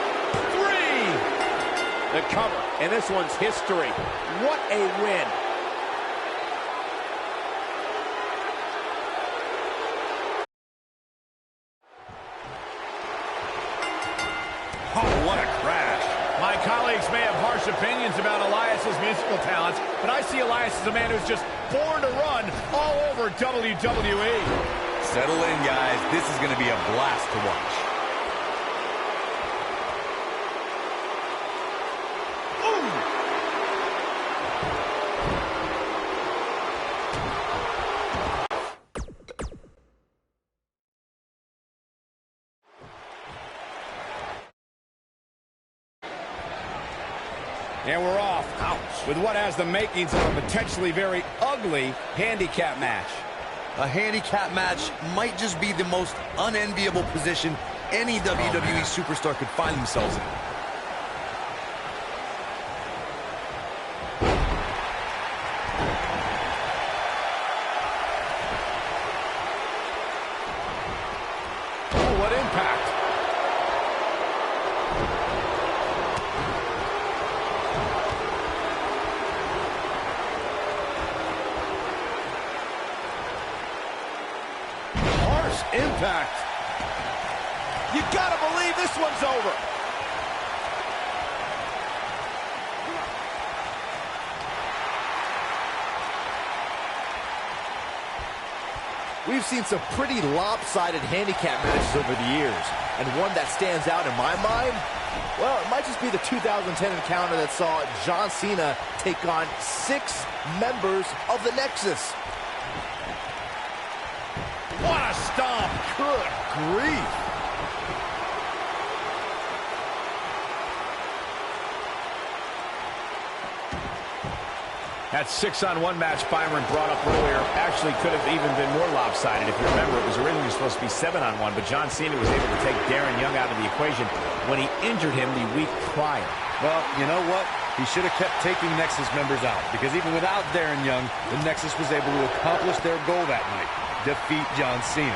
3. The cover, and this one's history. What a win. Oh, what a crash. My colleagues may have harsh opinions about Elias's musical talents, but I see Elias as a man who's just born to run all over WWE. Settle in, guys. This is going to be a blast to watch. And we're off. Ouch. With what has the makings of a potentially very ugly handicap match. A handicap match might just be the most unenviable position any WWE superstar could find themselves in. Oh, what impact. Impact. You gotta believe this one's over. We've seen some pretty lopsided handicap matches over the years, and one that stands out in my mind, well, it might just be the 2010 encounter that saw John Cena take on 6 members of the Nexus. What a stomp. Good grief. That 6-on-1 match Byron brought up earlier actually could have even been more lopsided. If you remember, it was originally supposed to be 7-on-1, but John Cena was able to take Darren Young out of the equation when he injured him the week prior. Well, you know what? He should have kept taking Nexus members out, because even without Darren Young, the Nexus was able to accomplish their goal that night: defeat John Cena.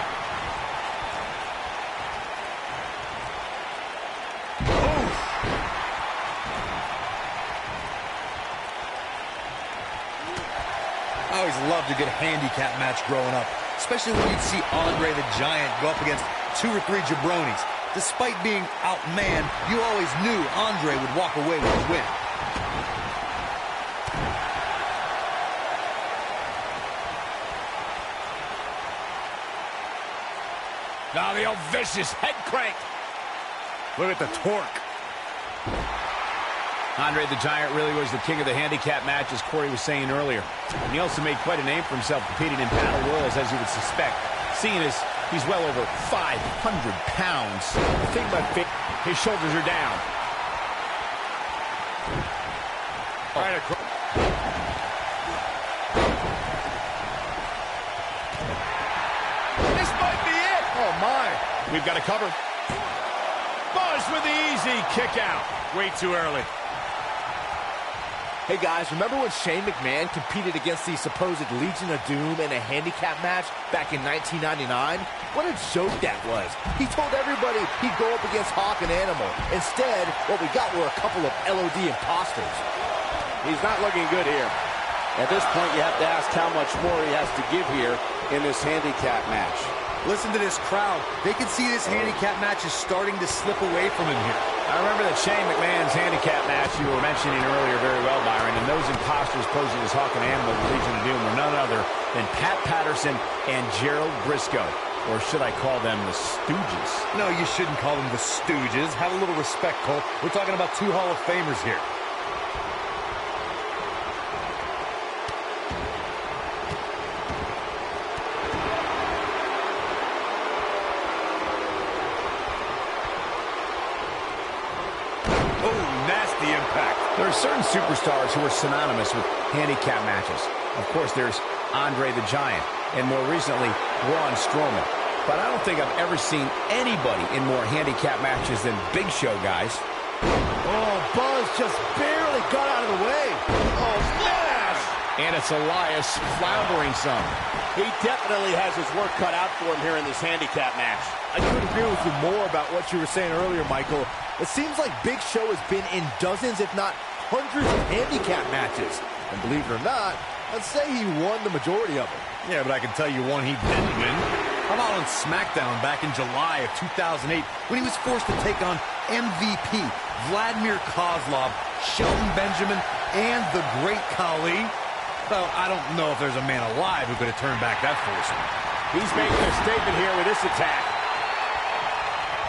I always loved a good handicap match growing up, especially when you'd see Andre the Giant go up against 2 or 3 jabronis. Despite being outmanned, you always knew Andre would walk away with a win. Now the old vicious head crank. Look at the torque. Andre the Giant really was the king of the handicap match, as Corey was saying earlier. And he also made quite a name for himself competing in battle royals, as you would suspect. Seeing as he's well over 500 pounds. The thing about his shoulders are down. Right across. This might be it. Oh, my. We've got a cover. Buzz with the easy kick out. Way too early. Hey guys, remember when Shane McMahon competed against the supposed Legion of Doom in a handicap match back in 1999? What a joke that was. He told everybody he'd go up against Hawk and Animal. Instead, what we got were a couple of LOD imposters. He's not looking good here. At this point, you have to ask how much more he has to give here in this handicap match. Listen to this crowd. They can see this handicap match is starting to slip away from him here. I remember that Shane McMahon's handicap match you were mentioning earlier very well, Byron, and those imposters posing as Hawk and Animal of the Legion of Doom were none other than Pat Patterson and Gerald Briscoe. Or should I call them the Stooges? No, you shouldn't call them the Stooges. Have a little respect, Cole. We're talking about 2 Hall of Famers here. There are certain superstars who are synonymous with handicap matches. Of course, there's Andre the Giant, and more recently, Braun Strowman. But I don't think I've ever seen anybody in more handicap matches than Big Show, guys. Oh, Buzz just barely got out of the way. Oh, smash! And it's Elias floundering some. He definitely has his work cut out for him here in this handicap match. I couldn't agree with you more about what you were saying earlier, Michael. It seems like Big Show has been in dozens, if not hundreds of handicap matches. And believe it or not, I'd say he won the majority of them. Yeah, but I can tell you one he didn't win. How about on SmackDown back in July of 2008 when he was forced to take on MVP, Vladimir Kozlov, Shelton Benjamin, and the Great Khali? Well, I don't know if there's a man alive who could have turned back that force. He's making a statement here with this attack.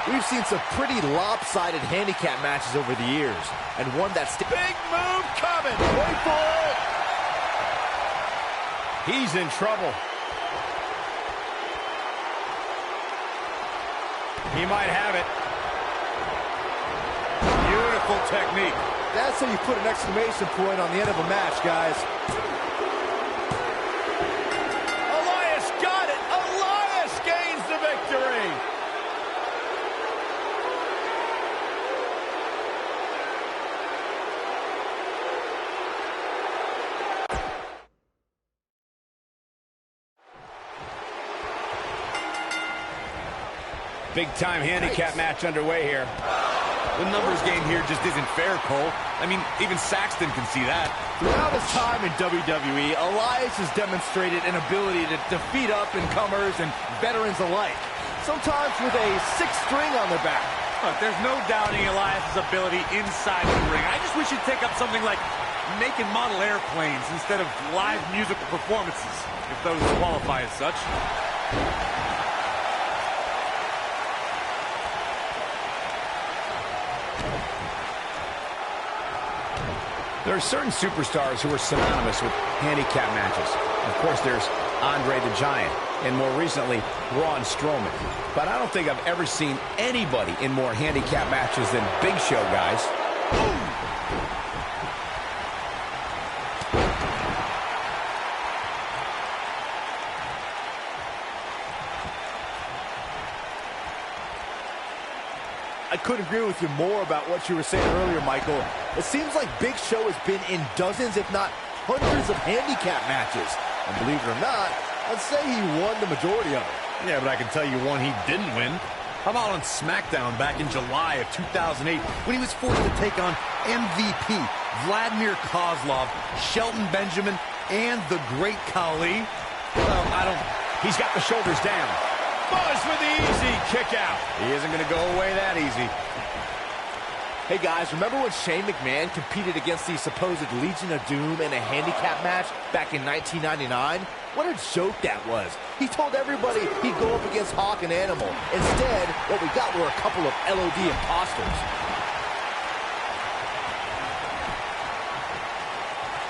We've seen some pretty lopsided handicap matches over the years, and one that's big move coming. Wait for it. He's in trouble. He might have it. Beautiful technique. That's how you put an exclamation point on the end of a match, guys. Elias got it. Elias gains the victory. Big-time handicap match underway here. The numbers game here just isn't fair, Cole. I mean, even Saxton can see that. Throughout his time in WWE, Elias has demonstrated an ability to defeat up-and-comers and veterans alike, sometimes with a 6th string on their back. Look, there's no doubting Elias' ability inside the ring. I just wish he'd take up something like making model airplanes instead of live musical performances, if those qualify as such. There are certain superstars who are synonymous with handicap matches. Of course, there's Andre the Giant, and more recently, Braun Strowman. But I don't think I've ever seen anybody in more handicap matches than Big Show, guys. I couldn't agree with you more about what you were saying earlier, Michael. It seems like Big Show has been in dozens, if not hundreds of handicap matches. And believe it or not, I'd say he won the majority of them. Yeah, but I can tell you one he didn't win. How about on SmackDown back in July of 2008 when he was forced to take on MVP, Vladimir Kozlov, Shelton Benjamin, and the great Khali. He's got the shoulders down. Buzz with the easy kick out. He isn't going to go away that easy. Hey guys, remember when Shane McMahon competed against the supposed Legion of Doom in a handicap match back in 1999? What a joke that was. He told everybody he'd go up against Hawk and Animal. Instead, what we got were a couple of LOD imposters.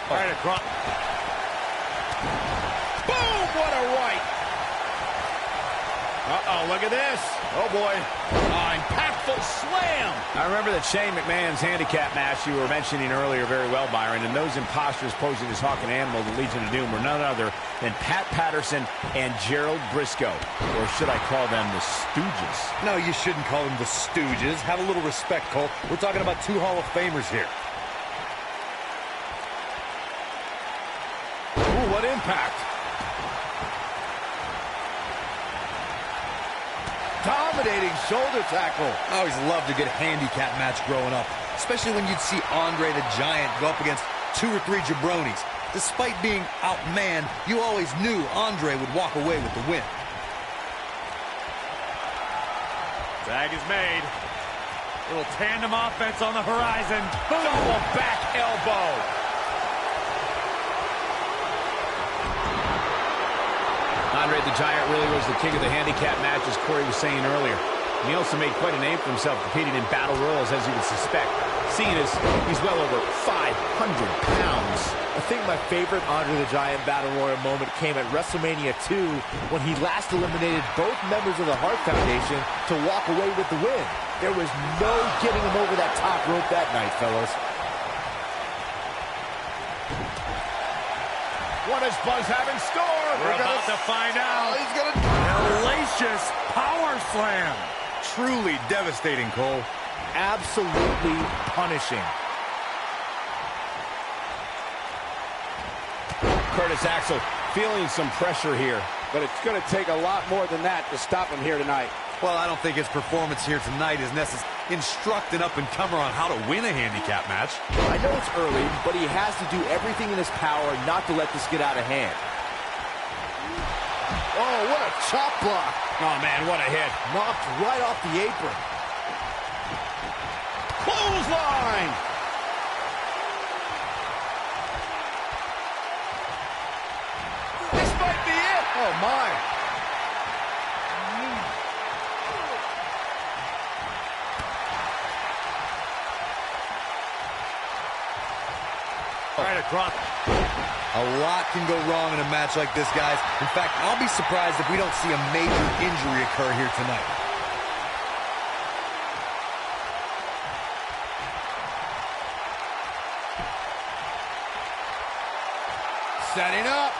All right, across. Boom! What a right. Uh-oh, look at this. Oh, boy. Impactful slam. I remember that Shane McMahon's handicap match you were mentioning earlier very well, Byron, and those imposters posing as Hawk and Animal, the Legion of Doom, were none other than Pat Patterson and Gerald Briscoe. Or should I call them the Stooges? No, you shouldn't call them the Stooges. Have a little respect, Cole. We're talking about two Hall of Famers here. Ooh, what impact. Dominating shoulder tackle. I always loved a good handicap match growing up, especially when you'd see Andre the Giant go up against 2 or 3 jabronis. Despite being outmanned, you always knew Andre would walk away with the win. Tag is made. Little tandem offense on the horizon. Boom! Double back elbow. Andre the Giant really was the king of the handicap match, as Corey was saying earlier. And he also made quite a name for himself competing in battle royals, as you would suspect, seeing as he's well over 500 pounds. I think my favorite Andre the Giant Battle Royal moment came at WrestleMania 2 when he last eliminated both members of the Hart Foundation to walk away with the win. There was no getting him over that top rope that night, fellas. What does Buzz have in store? We're about to find out. He's going to... Hellacious power slam. Truly devastating, Cole. Absolutely punishing. Curtis Axel feeling some pressure here. But it's going to take a lot more than that to stop him here tonight. Well, I don't think his performance here tonight is necessary. Instruct an up-and-comer on how to win a handicap match. I know it's early, but he has to do everything in his power not to let this get out of hand. Oh, what a chop block. Oh, man, what a hit. Knocked right off the apron. Clothesline. This might be it. Oh, my. Right across. A lot can go wrong in a match like this, guys. In fact, I'll be surprised if we don't see a major injury occur here tonight. Setting up.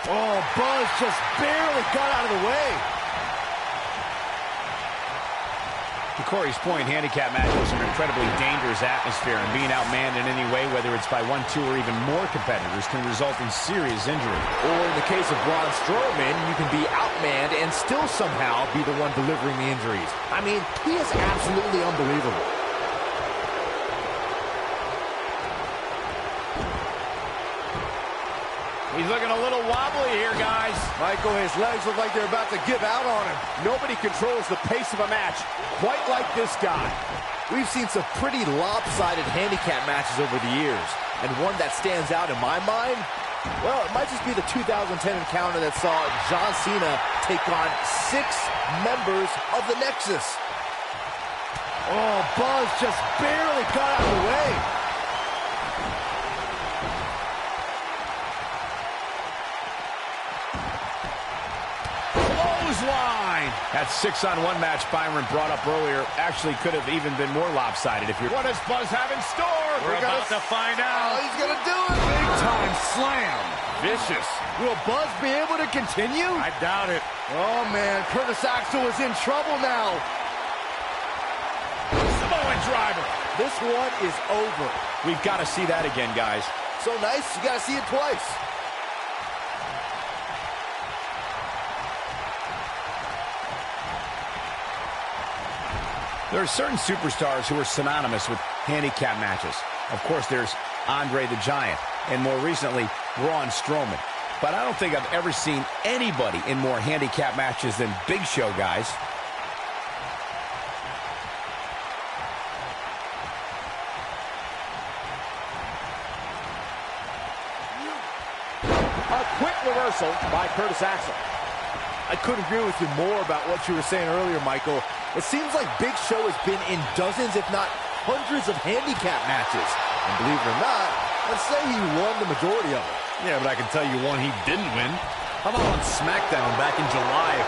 Oh, Buzz just barely got out of the way. To Corey's point, handicap matches are an incredibly dangerous atmosphere, and being outmanned in any way, whether it's by 1, 2, or even more competitors, can result in serious injury. Or in the case of Braun Strowman, you can be outmanned and still somehow be the one delivering the injuries. I mean, he is absolutely unbelievable. He's looking a little wobbly here, guys. Michael, his legs look like they're about to give out on him. Nobody controls the pace of a match quite like this guy. We've seen some pretty lopsided handicap matches over the years. And one that stands out in my mind, well, it might just be the 2010 encounter that saw John Cena take on 6 members of the Nexus. Oh, Buzz just barely got out of the way. Line. That 6-on-1 match Byron brought up earlier actually could have even been more lopsided if you're... What does Buzz have in store? We're about to find out. Oh, he's going to do it. Big time slam. Vicious. Will Buzz be able to continue? I doubt it. Oh, man. Curtis Axel is in trouble now. Samoan driver. This one is over. We've got to see that again, guys. So nice, you got to see it twice. There are certain superstars who are synonymous with handicap matches. Of course, there's Andre the Giant, and more recently, Braun Strowman. But I don't think I've ever seen anybody in more handicap matches than Big Show, guys. A quick reversal by Curtis Axel. I couldn't agree with you more about what you were saying earlier, Michael. It seems like Big Show has been in dozens, if not hundreds of handicap matches. And believe it or not, let's say he won the majority of it. Yeah, but I can tell you one he didn't win. How about on SmackDown back in July of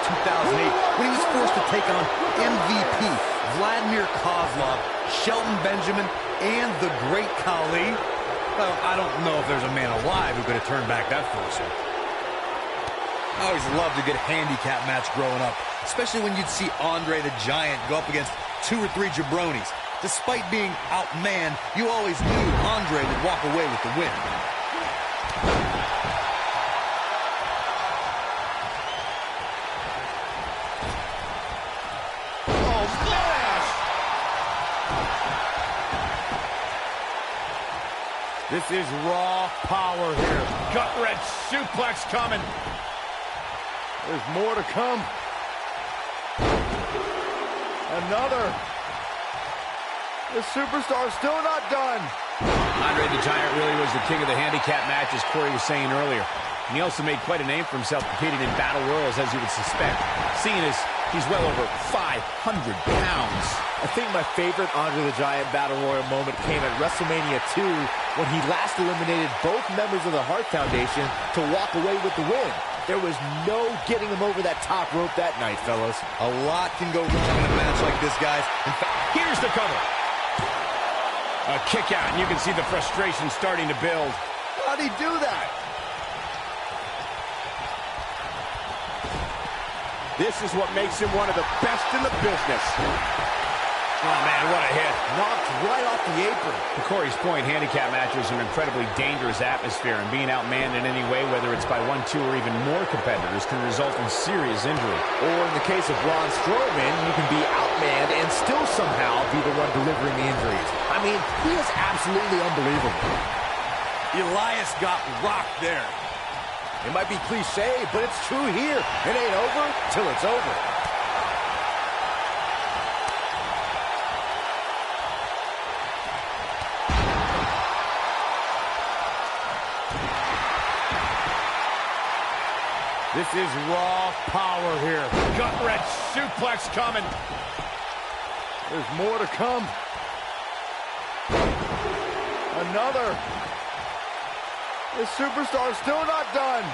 2008 when he was forced to take on MVP Vladimir Kozlov, Shelton Benjamin, and the Great Khali? Well, I don't know if there's a man alive who could have turned back that fortune. I always loved a good handicap match growing up, especially when you'd see Andre the Giant go up against 2 or 3 jabronis. Despite being outmanned, you always knew Andre would walk away with the win. Oh, smash! This is raw power here. Gut-wrench suplex coming. There's more to come. Another. The superstar's still not done. Andre the Giant really was the king of the handicap match, as Corey was saying earlier. And he also made quite a name for himself competing in battle royals, as you would suspect, seeing as he's well over 500 pounds. I think my favorite Andre the Giant Battle Royal moment came at WrestleMania 2 when he last eliminated both members of the Hart Foundation to walk away with the win. There was no getting him over that top rope that night, fellas. A lot can go wrong in a match like this, guys. In fact, here's the cover. A kick out, and you can see the frustration starting to build. How'd he do that? This is what makes him one of the best in the business. Oh, man, what a hit. Knocked right off the apron. To Corey's point, handicap matches are an incredibly dangerous atmosphere, and being outmanned in any way, whether it's by 1, 2, or even more competitors, can result in serious injury. Or in the case of Braun Strowman, you can be outmanned and still somehow be the one delivering the injuries. I mean, he is absolutely unbelievable. Elias got rocked there. It might be cliche, but it's true here. It ain't over till it's over. This is raw power here. Gut-wrench suplex coming. There's more to come. Another. The superstar's still not done.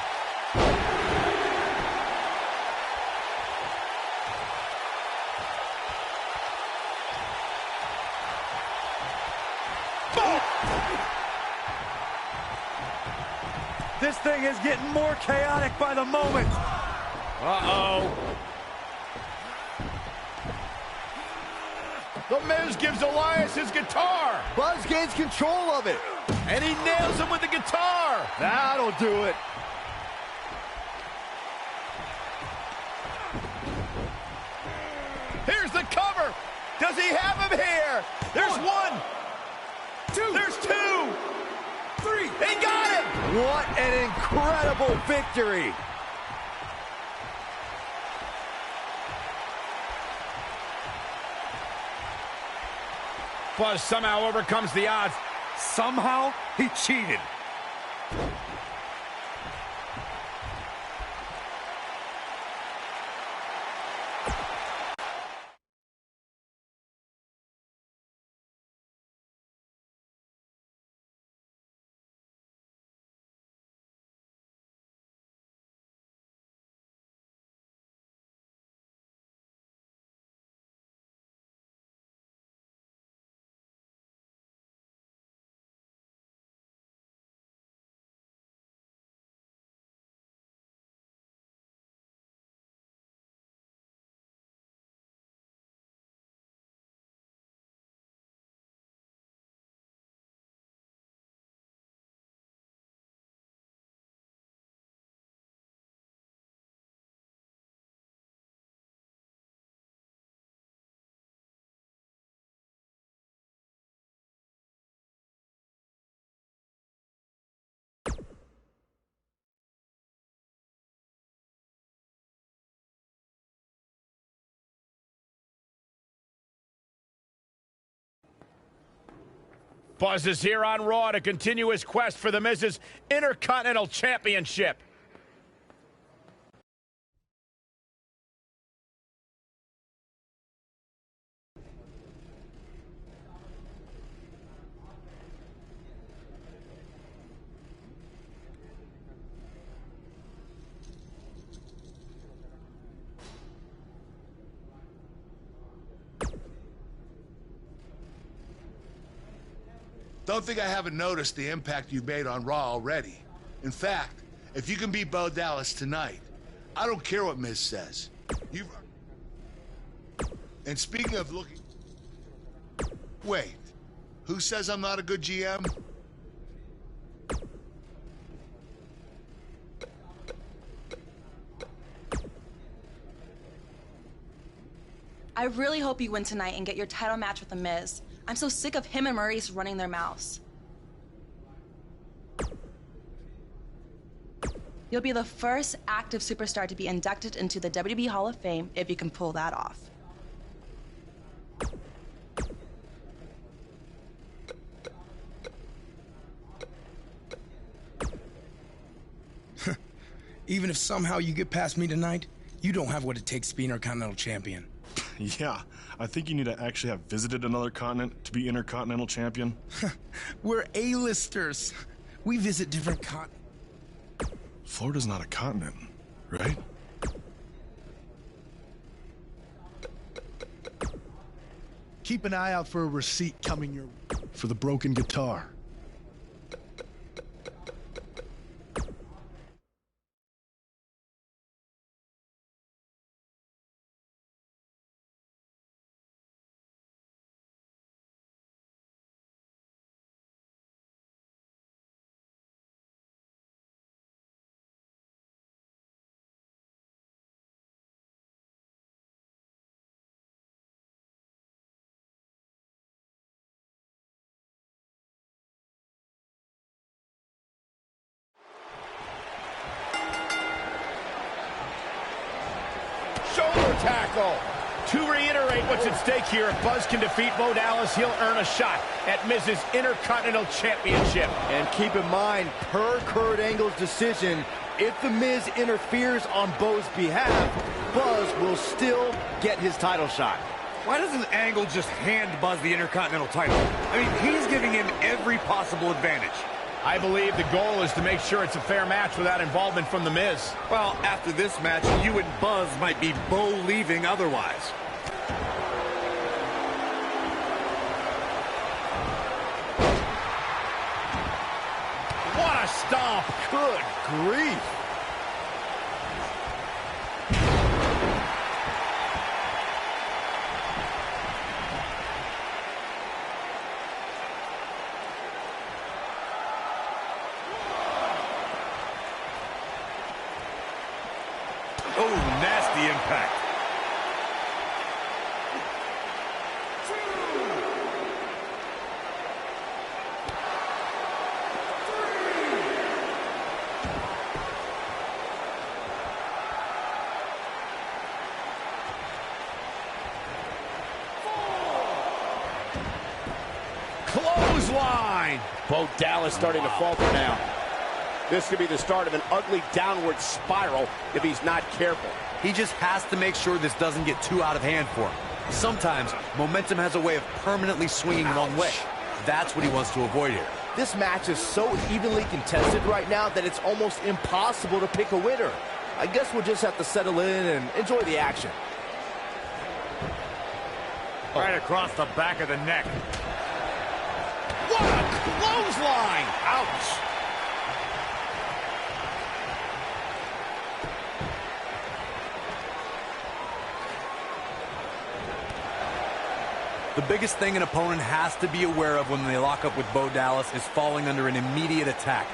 This thing is getting more chaotic by the moment. Uh-oh. The Miz gives Elias his guitar. Buzz gains control of it. And he nails him with the guitar. That'll do it. Here's the cover. Does he have him here? There's 1, 2. There's 2, 3. He got him. What an incredible victory. Buzz somehow overcomes the odds. somehow he cheated. Buzz is here on Raw to continue his quest for the Miz's Intercontinental Championship. Don't think I haven't noticed the impact you've made on Raw already. In fact, if you can beat Bo Dallas tonight, I don't care what Miz says. And speaking of looking... Wait, who says I'm not a good GM? I really hope you win tonight and get your title match with The Miz. I'm so sick of him and Maurice running their mouths. You'll be the first active superstar to be inducted into the WWE Hall of Fame if you can pull that off. Even if somehow you get past me tonight, you don't have what it takes to be Intercontinental Champion. Yeah, I think you need to actually have visited another continent to be Intercontinental Champion. We're A-listers. We visit different Florida's not a continent, right? Keep an eye out for a receipt coming your for the broken guitar. Shoulder tackle. To reiterate what's at stake here, if Buzz can defeat Bo Dallas, he'll earn a shot at Miz's Intercontinental Championship. And keep in mind, per Kurt Angle's decision, if The Miz interferes on Bo's behalf, Buzz will still get his title shot. Why doesn't Angle just hand Buzz the Intercontinental title? I mean, he's giving him every possible advantage. I believe the goal is to make sure it's a fair match without involvement from The Miz. Well, after this match, you and Buzz might be Bo leaving otherwise. What a stomp! Good grief! Oh, nasty impact. Clothesline! Bo Dallas starting to falter now. This could be the start of an ugly downward spiral if he's not careful. He just has to make sure this doesn't get too out of hand for him. Sometimes, momentum has a way of permanently swinging one way. That's what he wants to avoid here. This match is so evenly contested right now that it's almost impossible to pick a winner. I guess we'll just have to settle in and enjoy the action. Right across the back of the neck. What a clothesline! Ouch! The biggest thing an opponent has to be aware of when they lock up with Bo Dallas is falling under an immediate attack.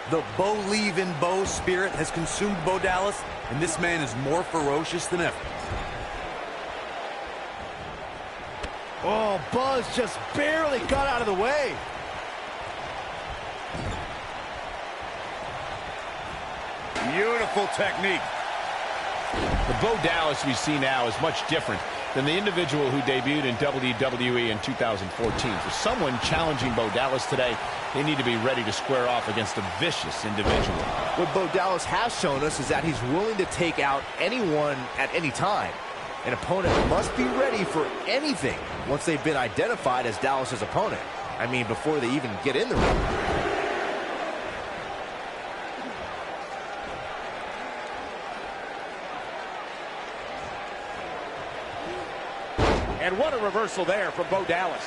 The Bo leave in Bo spirit has consumed Bo Dallas, and this man is more ferocious than ever. Oh, Buzz just barely got out of the way. Beautiful technique. The Bo Dallas we see now is much different. than the individual who debuted in WWE in 2014. For someone challenging Bo Dallas today, they need to be ready to square off against a vicious individual. What Bo Dallas has shown us is that he's willing to take out anyone at any time. An opponent must be ready for anything once they've been identified as Dallas's opponent. I mean, before they even get in the ring. And what a reversal there from Bo Dallas.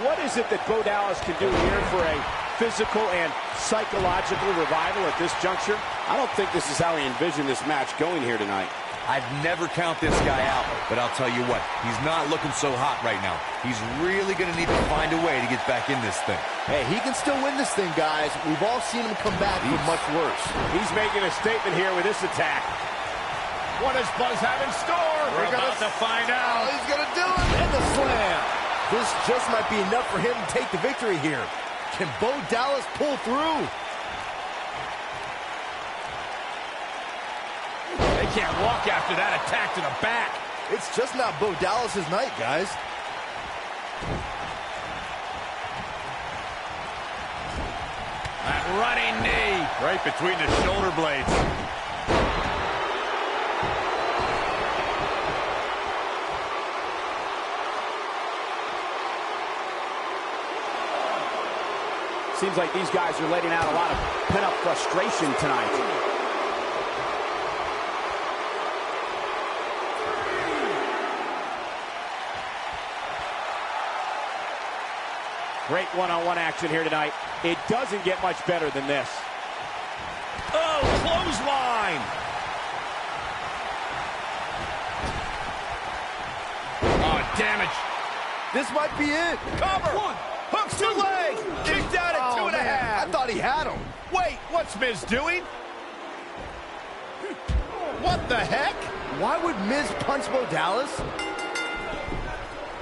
What is it that Bo Dallas can do here for a physical and psychological revival at this juncture? I don't think this is how he envisioned this match going here tonight. I'd never count this guy out, but I'll tell you what, he's not looking so hot right now. He's really going to need to find a way to get back in this thing. Hey, he can still win this thing, guys. We've all seen him come back from much worse. He's making a statement here with this attack. What does Buzz have in store? We're about to find out. He's going to do it. And the slam. This just might be enough for him to take the victory here. Can Bo Dallas pull through? They can't walk after that attack to the back. It's just not Bo Dallas's night, guys. That running knee. Right between the shoulder blades. Seems like these guys are letting out a lot of pent-up frustration tonight. Great one-on-one action here tonight. It doesn't get much better than this. Oh, clothesline. Oh, damage. This might be it. Cover. One. Hooks to leg. Kicked out at 2.5. I thought he had him. Wait, what's Miz doing? What the heck? Why would Miz punch Bo Dallas?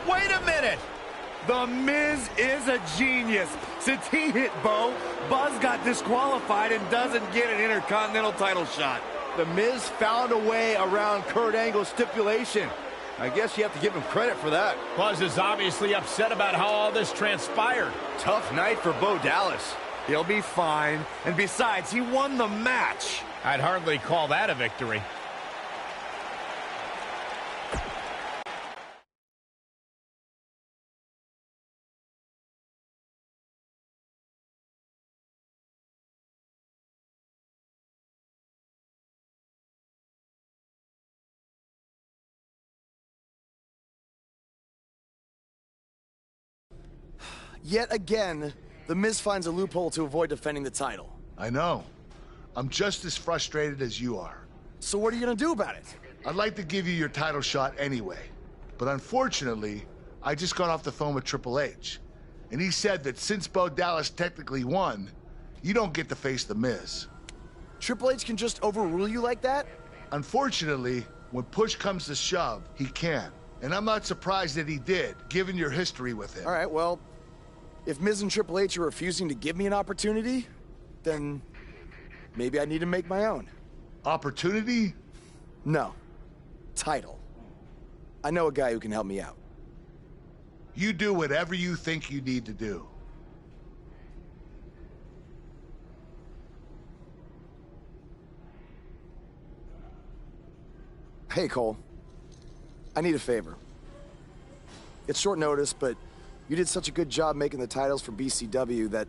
Wait a minute. The Miz is a genius. Since he hit Bo, Buzz got disqualified and doesn't get an Intercontinental title shot. The Miz found a way around Kurt Angle's stipulation. I guess you have to give him credit for that. Buzz is obviously upset about how all this transpired. Tough night for Bo Dallas. He'll be fine. And besides, he won the match. I'd hardly call that a victory. Yet again, The Miz finds a loophole to avoid defending the title. I know. I'm just as frustrated as you are. So what are you gonna do about it? I'd like to give you your title shot anyway. But unfortunately, I just got off the phone with Triple H. And he said that since Bo Dallas technically won, you don't get to face The Miz. Triple H can just overrule you like that? Unfortunately, when push comes to shove, he can. And I'm not surprised that he did, given your history with him. All right, well, if Miz and Triple H are refusing to give me an opportunity, then maybe I need to make my own. Opportunity? No. Title. I know a guy who can help me out. You do whatever you think you need to do. Hey, Cole. I need a favor. It's short notice, but you did such a good job making the titles for BCW that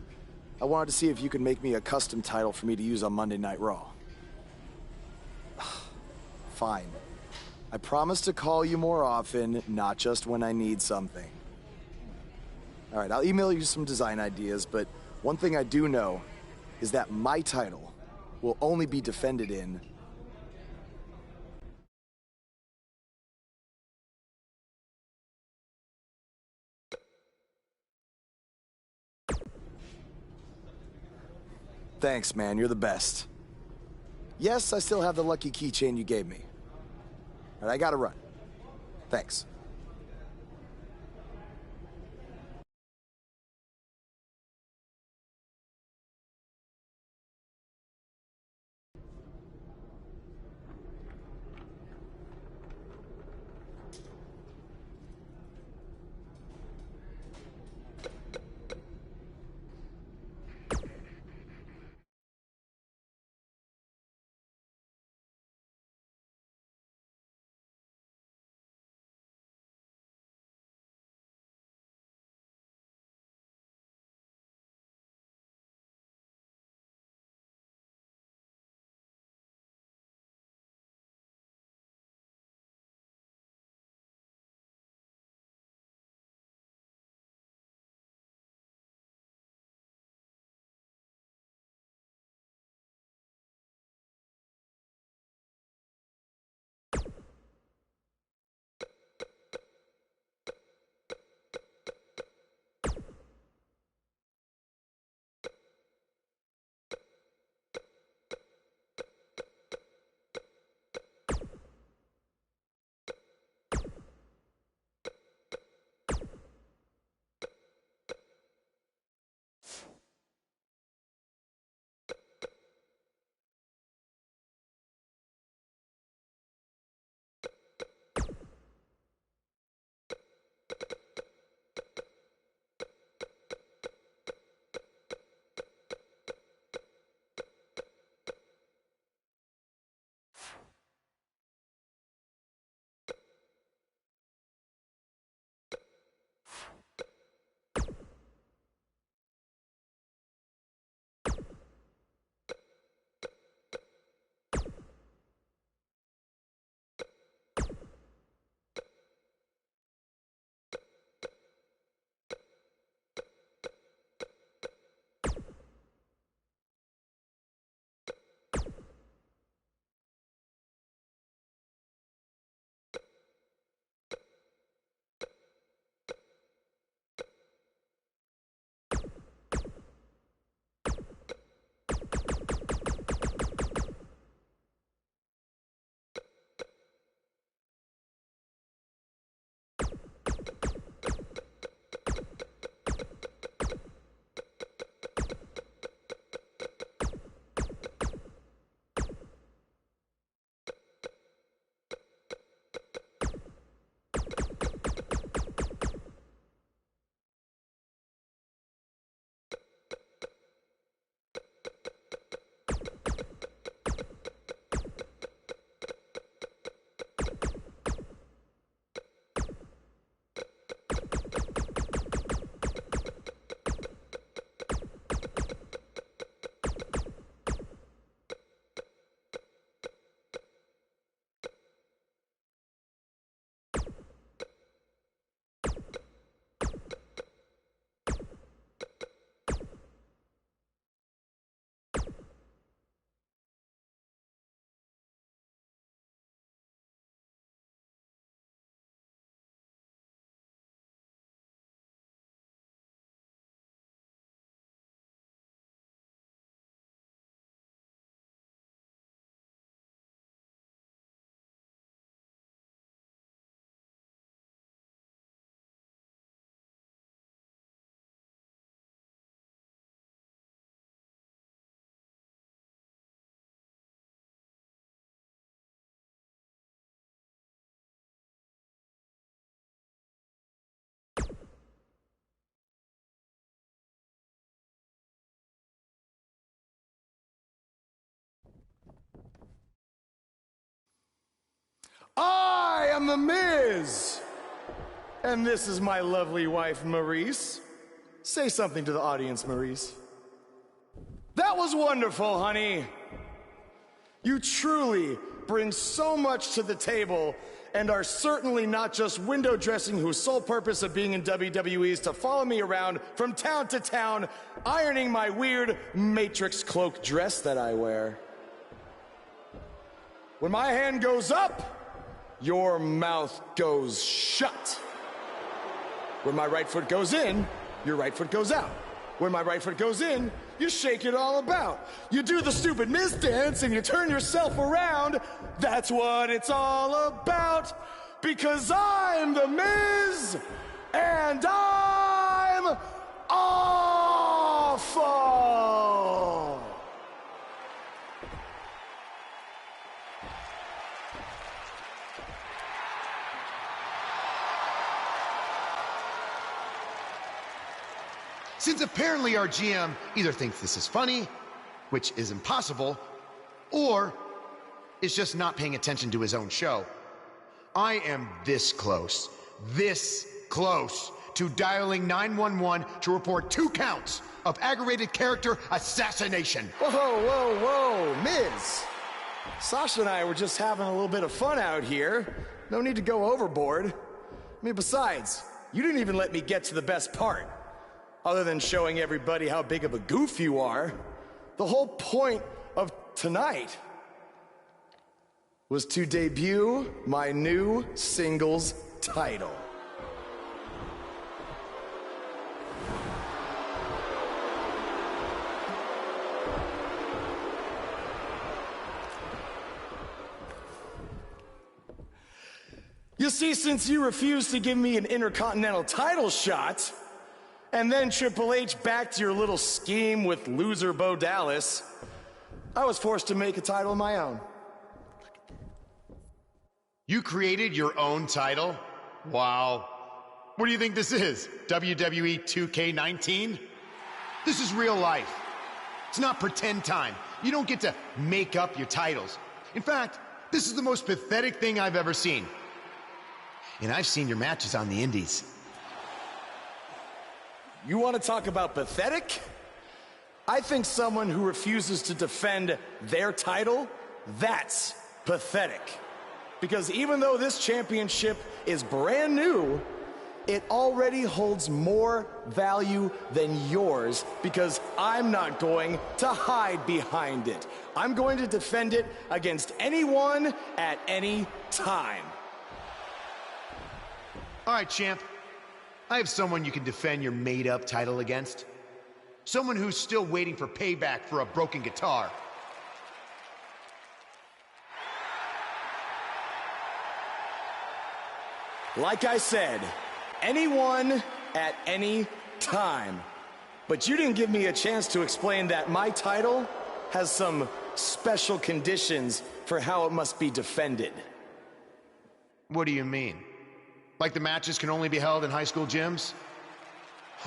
I wanted to see if you could make me a custom title for me to use on Monday Night Raw. Fine. I promise to call you more often, not just when I need something. All right, I'll email you some design ideas, but one thing I do know is that my title will only be defended in Thanks, man. You're the best. Yes, I still have the lucky keychain you gave me. All right, I gotta run. Thanks. am The Miz. And this is my lovely wife, Maurice. Say something to the audience, Maurice. That was wonderful, honey. You truly bring so much to the table and are certainly not just window dressing whose sole purpose of being in WWE is to follow me around from town to town, ironing my weird Matrix cloak dress that I wear. When my hand goes up, your mouth goes shut. When my right foot goes in, your right foot goes out. When my right foot goes in, you shake it all about. You do the stupid Miz dance and you turn yourself around. That's what it's all about. Because I'm The Miz and I'm awful. Since apparently our GM either thinks this is funny, which is impossible, or is just not paying attention to his own show, I am this close to dialing 911 to report 2 counts of aggravated character assassination. Whoa, Miz. Sasha and I were just having a little bit of fun out here. No need to go overboard. I mean, besides, you didn't even let me get to the best part. Other than showing everybody how big of a goof you are, the whole point of tonight was to debut my new singles title. You see, since you refused to give me an Intercontinental title shot, and then Triple H backed your little scheme with loser Bo Dallas, I was forced to make a title of my own. You created your own title? Wow. What do you think this is? WWE 2K19? This is real life. It's not pretend time. You don't get to make up your titles. In fact, this is the most pathetic thing I've ever seen. And I've seen your matches on the indies. You want to talk about pathetic? I think someone who refuses to defend their title, that's pathetic. Because even though this championship is brand new, it already holds more value than yours because I'm not going to hide behind it. I'm going to defend it against anyone at any time. All right, champ. I have someone you can defend your made-up title against. Someone who's still waiting for payback for a broken guitar. Like I said, anyone at any time. But you didn't give me a chance to explain that my title has some special conditions for how it must be defended. What do you mean? Like the matches can only be held in high school gyms?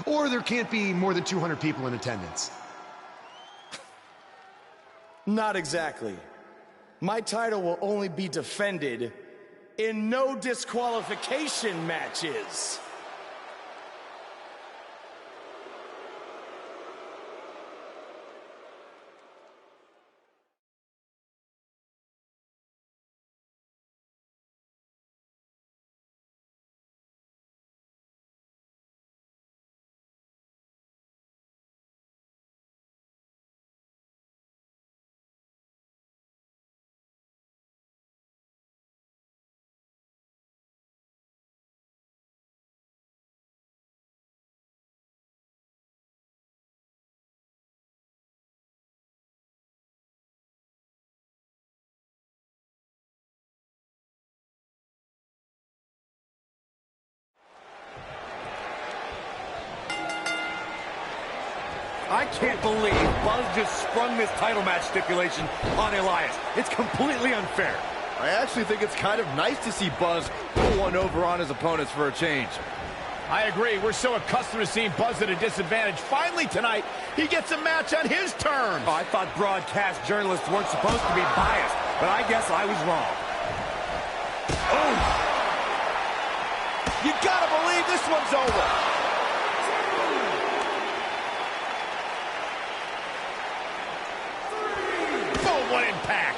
Or there can't be more than 200 people in attendance? Not exactly. My title will only be defended in no disqualification matches. I can't believe Buzz just sprung this title match stipulation on Elias. It's completely unfair. I actually think it's kind of nice to see Buzz pull one over on his opponents for a change. I agree. We're so accustomed to seeing Buzz at a disadvantage. Finally tonight, he gets a match on his terms. Oh, I thought broadcast journalists weren't supposed to be biased, but I guess I was wrong. Oh! You gotta believe this one's over. Boom, what impact.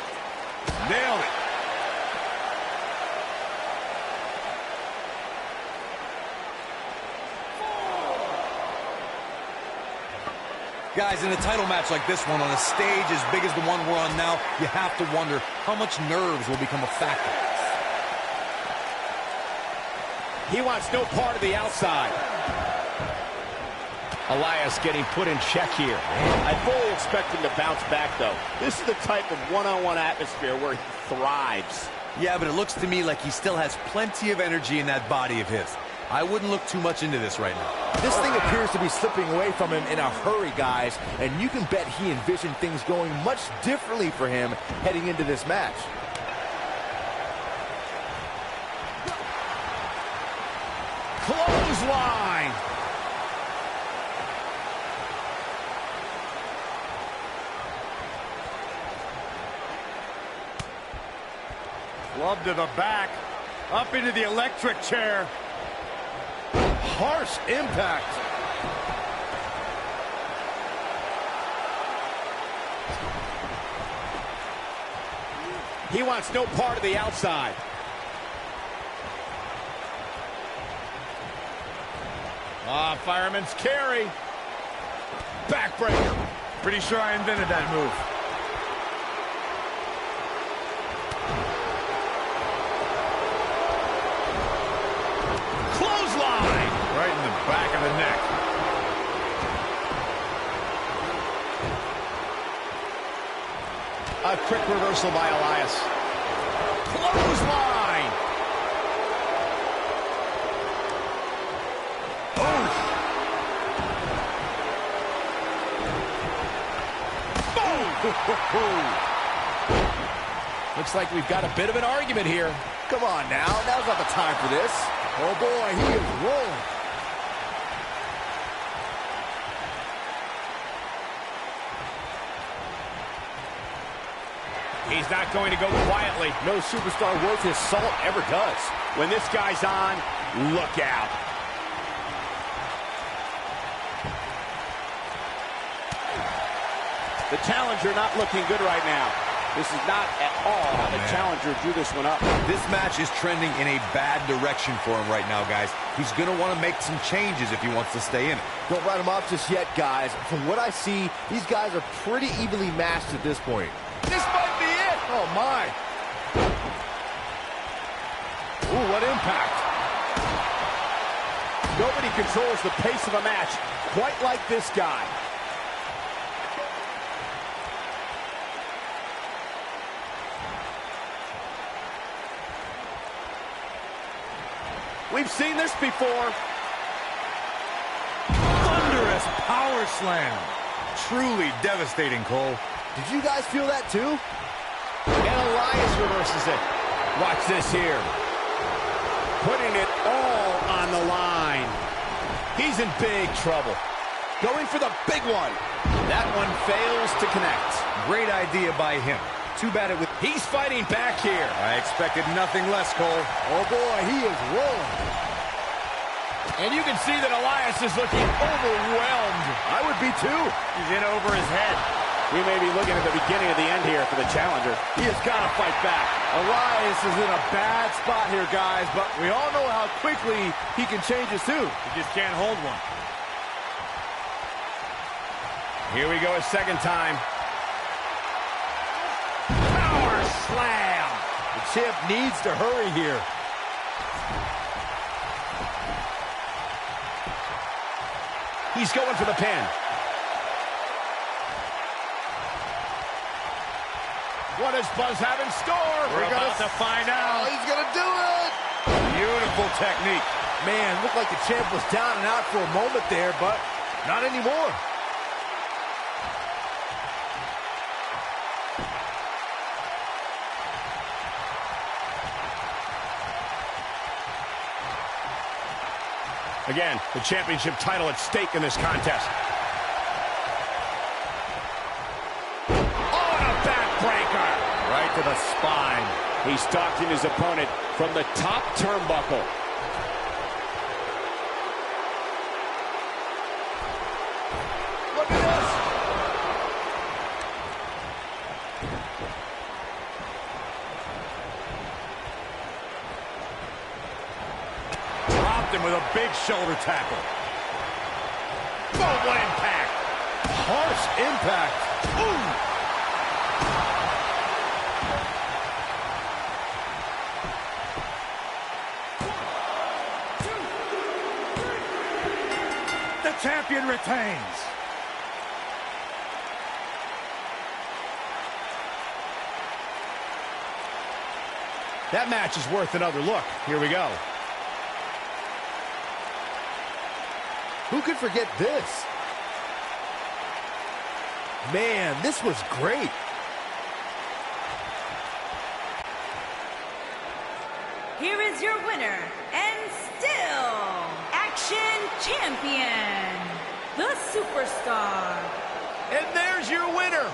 Nailed it. Guys, in a title match like this one, on a stage as big as the one we're on now, you have to wonder how much nerves will become a factor. He wants no part of the outside. Elias getting put in check here. I fully expect him to bounce back, though. This is the type of one-on-one atmosphere where he thrives. Yeah, but it looks to me like he still has plenty of energy in that body of his. I wouldn't look too much into this right now. This thing appears to be slipping away from him in a hurry, guys, and you can bet he envisioned things going much differently for him heading into this match. Clothesline. Club to the back, up into the electric chair. Harsh impact. He wants no part of the outside. Fireman's carry. Backbreaker. Pretty sure I invented that move. Clothesline. Right in the back of the neck. A quick reversal by Elias. Clothesline. Looks like we've got a bit of an argument here. Come on now, now's not the time for this. Oh boy, he is rolling. He's not going to go quietly. No superstar worth his salt ever does. When this guy's on, look out. The challenger not looking good right now. This is not at all how the challenger drew this one up. This match is trending in a bad direction for him right now, guys. He's going to want to make some changes if he wants to stay in it. Don't write him off just yet, guys. From what I see, these guys are pretty evenly matched at this point. This might be it. Oh, my. Ooh, what impact. Nobody controls the pace of a match quite like this guy. We've seen this before. Thunderous power slam. Truly devastating, Cole. Did you guys feel that too? And Elias reverses it. Watch this here. Putting it all on the line. He's in big trouble. Going for the big one. That one fails to connect. Great idea by him. Too bad it was... He's fighting back here. I expected nothing less, Cole. Oh, boy, he is rolling. And you can see that Elias is looking overwhelmed. I would be too. He's in over his head. We may be looking at the beginning of the end here for the challenger. He has got to fight back. Elias is in a bad spot here, guys, but we all know how quickly he can change his tune. He just can't hold one. Here we go a second time. Slam. The champ needs to hurry here. He's going for the pin. What does Buzz have in store? We're about to find out. Oh, he's going to do it. Beautiful technique. Man, looked like the champ was down and out for a moment there, but not anymore. Again, the championship title at stake in this contest. Oh, and a backbreaker. Right to the spine. He's stalking his opponent from the top turnbuckle. him with a big shoulder tackle. Boom, what impact! Harsh impact. Ooh! The champion retains. That match is worth another look. Here we go. Who could forget this? Man, this was great. Here is your winner, and still Action Champion, the Superstar. And there's your winner.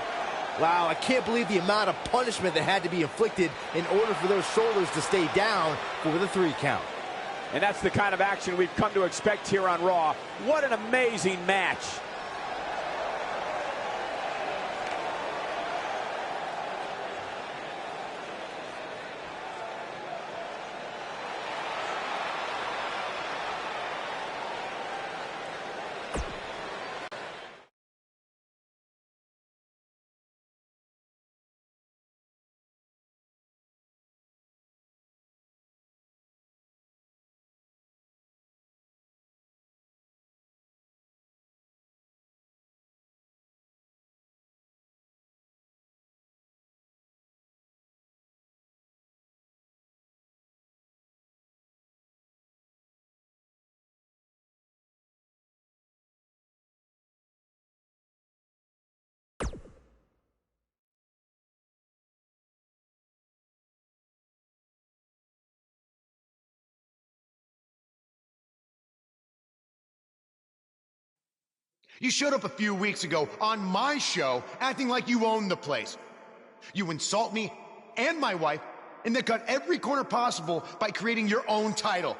Wow, I can't believe the amount of punishment that had to be inflicted in order for those shoulders to stay down for the 3 count. And that's the kind of action we've come to expect here on Raw. What an amazing match. You showed up a few weeks ago on my show acting like you own the place. You insult me and my wife and then cut every corner possible by creating your own title.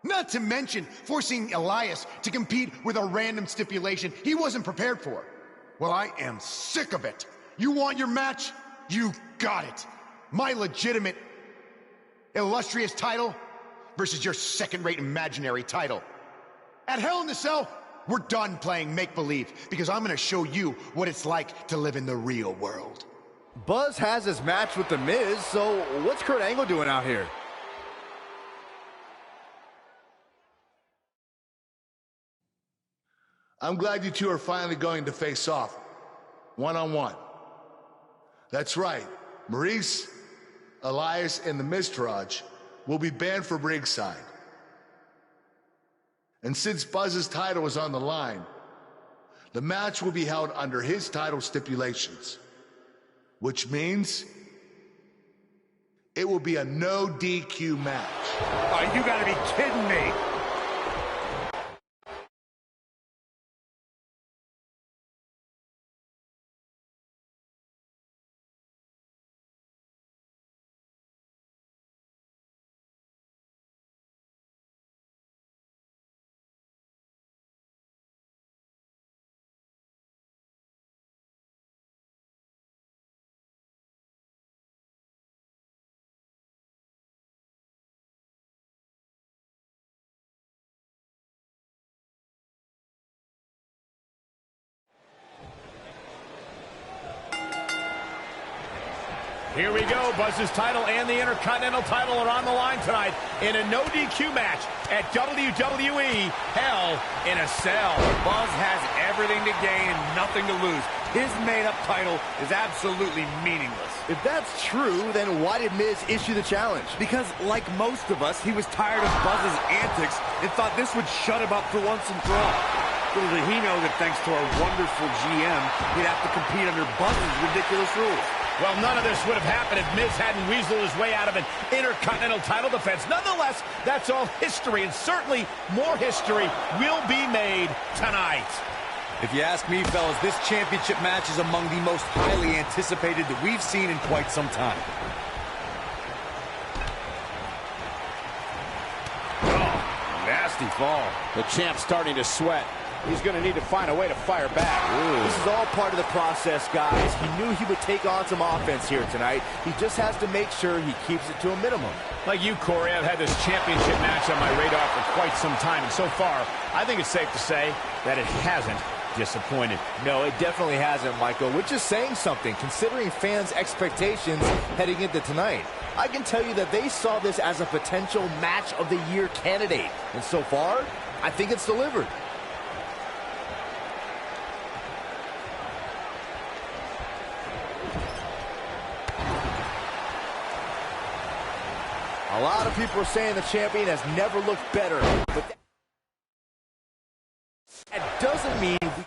Not to mention forcing Elias to compete with a random stipulation he wasn't prepared for. Well, I am sick of it. You want your match? You got it. My legitimate, illustrious title versus your second-rate imaginary title. At Hell in a Cell, we're done playing make-believe because I'm gonna show you what it's like to live in the real world. Buzz has his match with The Miz, so what's Kurt Angle doing out here? I'm glad you two are finally going to face off, one-on-one. That's right, Maurice, Elias, and the Miztourage will be banned from ringside. And since Buzz's title is on the line, the match will be held under his title stipulations, which means it will be a no DQ match. Oh, you gotta be kidding me. Here we go. Buzz's title and the Intercontinental title are on the line tonight in a no DQ match at WWE Hell in a Cell. Buzz has everything to gain and nothing to lose. His made-up title is absolutely meaningless. If that's true, then why did Miz issue the challenge? Because, like most of us, he was tired of Buzz's antics and thought this would shut him up for once and for all. Little did he know that thanks to our wonderful GM, he'd have to compete under Buzz's ridiculous rules. Well, none of this would have happened if Miz hadn't weaseled his way out of an Intercontinental title defense. Nonetheless, that's all history, and certainly more history will be made tonight. If you ask me, fellas, this championship match is among the most highly anticipated that we've seen in quite some time. Oh, nasty fall. The champ's starting to sweat. He's going to need to find a way to fire back. This is all part of the process, guys. He knew he would take on some offense here tonight. He just has to make sure he keeps it to a minimum. Like you, Corey, I've had this championship match on my radar for quite some time, and so far, I think it's safe to say that it hasn't disappointed. No, it definitely hasn't, Michael, which is saying something, considering fans' expectations heading into tonight. I can tell you that they saw this as a potential match of the year candidate, and so far, I think it's delivered. A lot of people are saying the champion has never looked better, but that doesn't mean we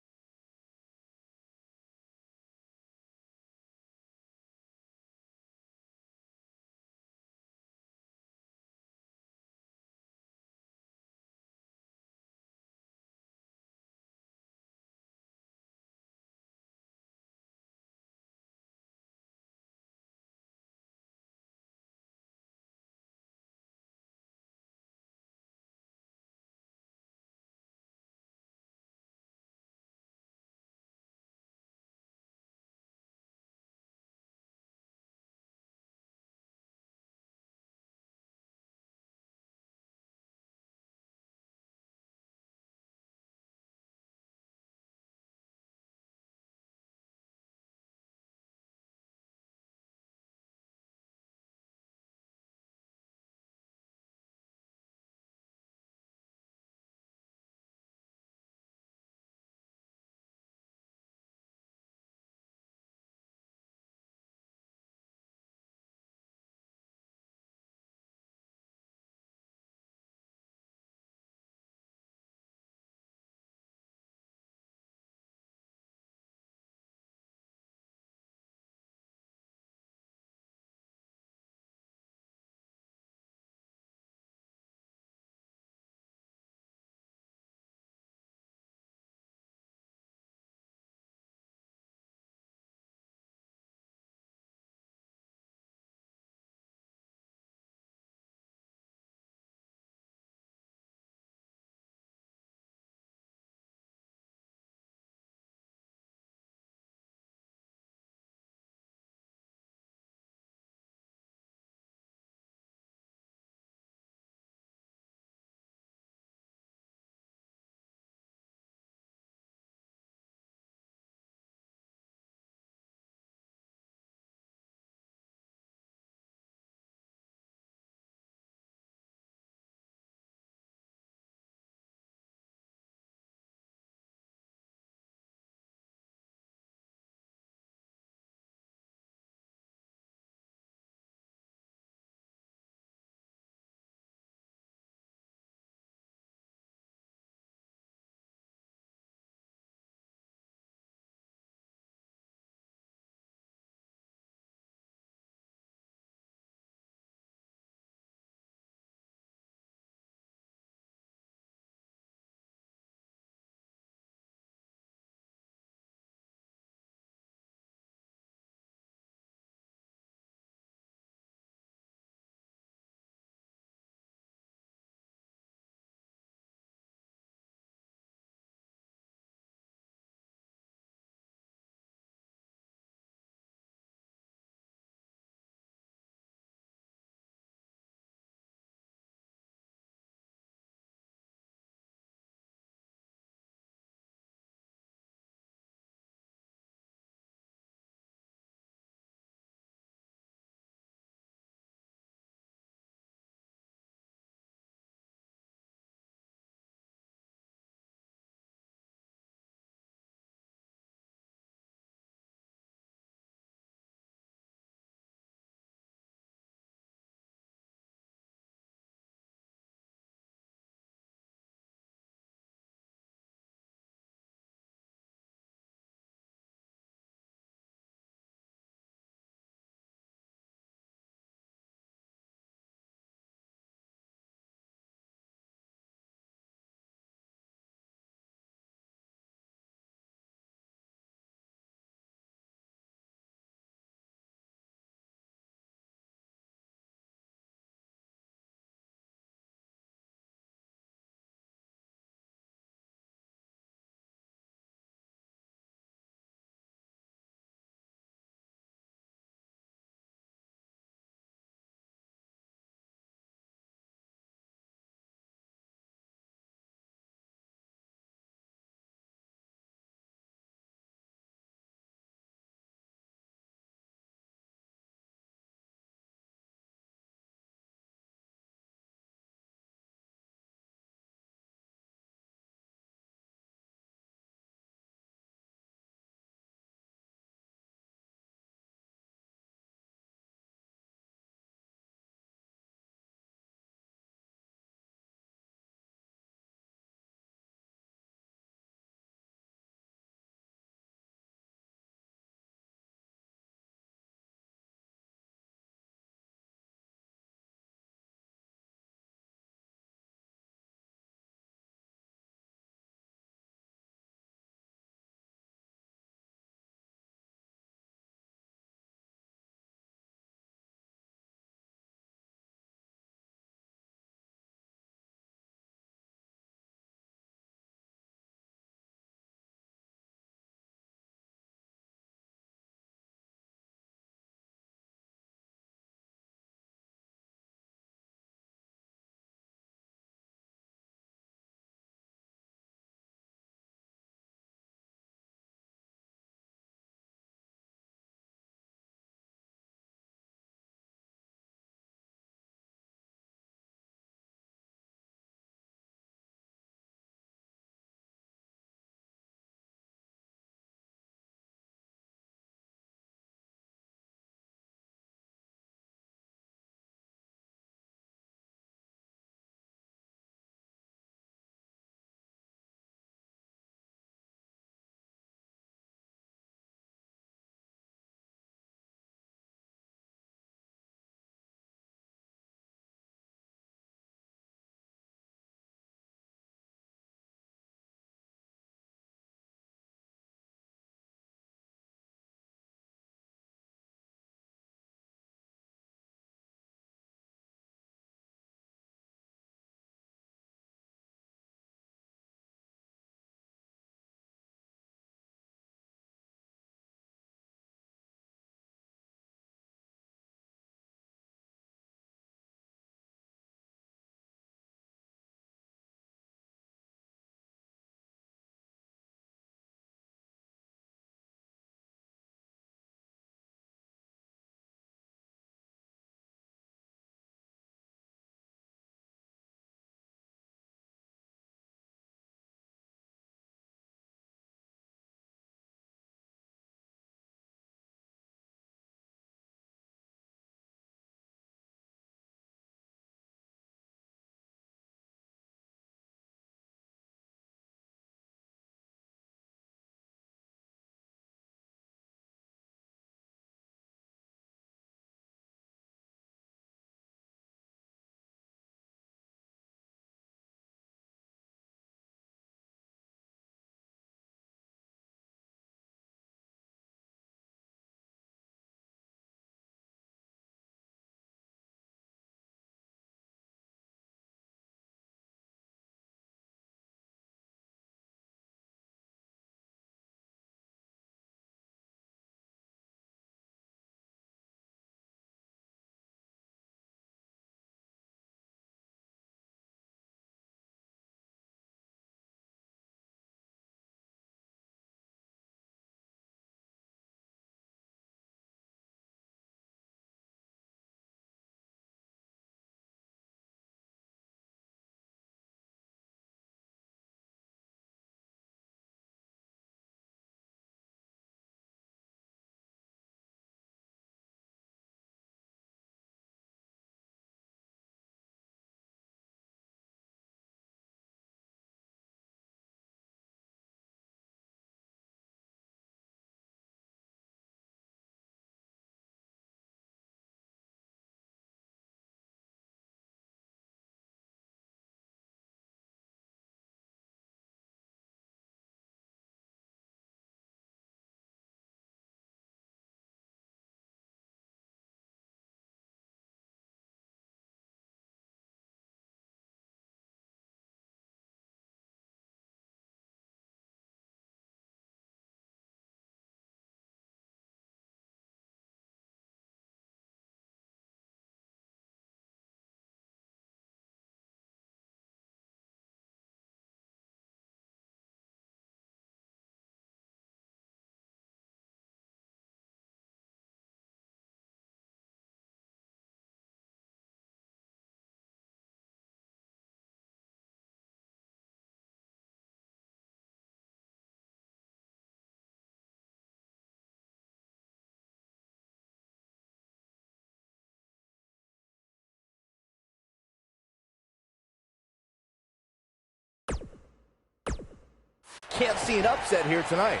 can't see an upset here tonight.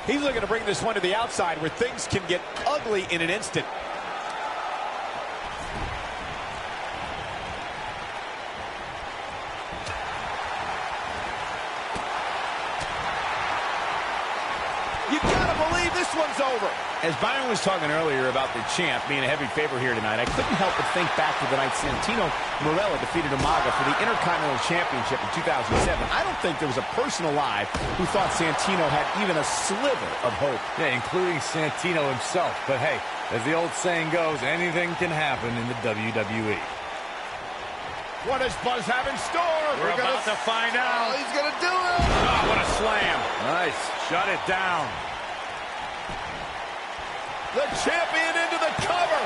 He's looking to bring this one to the outside where things can get ugly in an instant. You gotta believe this one's over. As Byron was talking earlier about the champ being a heavy favorite here tonight, I couldn't help but think back to the night Santino Marella defeated Umaga for the Intercontinental Championship in 2007. I don't think there was a person alive who thought Santino had even a sliver of hope. Yeah, including Santino himself. But hey, as the old saying goes, anything can happen in the WWE. What does Buzz have in store? We're about to find out. Oh, he's gonna do it! Oh, what a slam. Nice. Shut it down. The champion into the cover.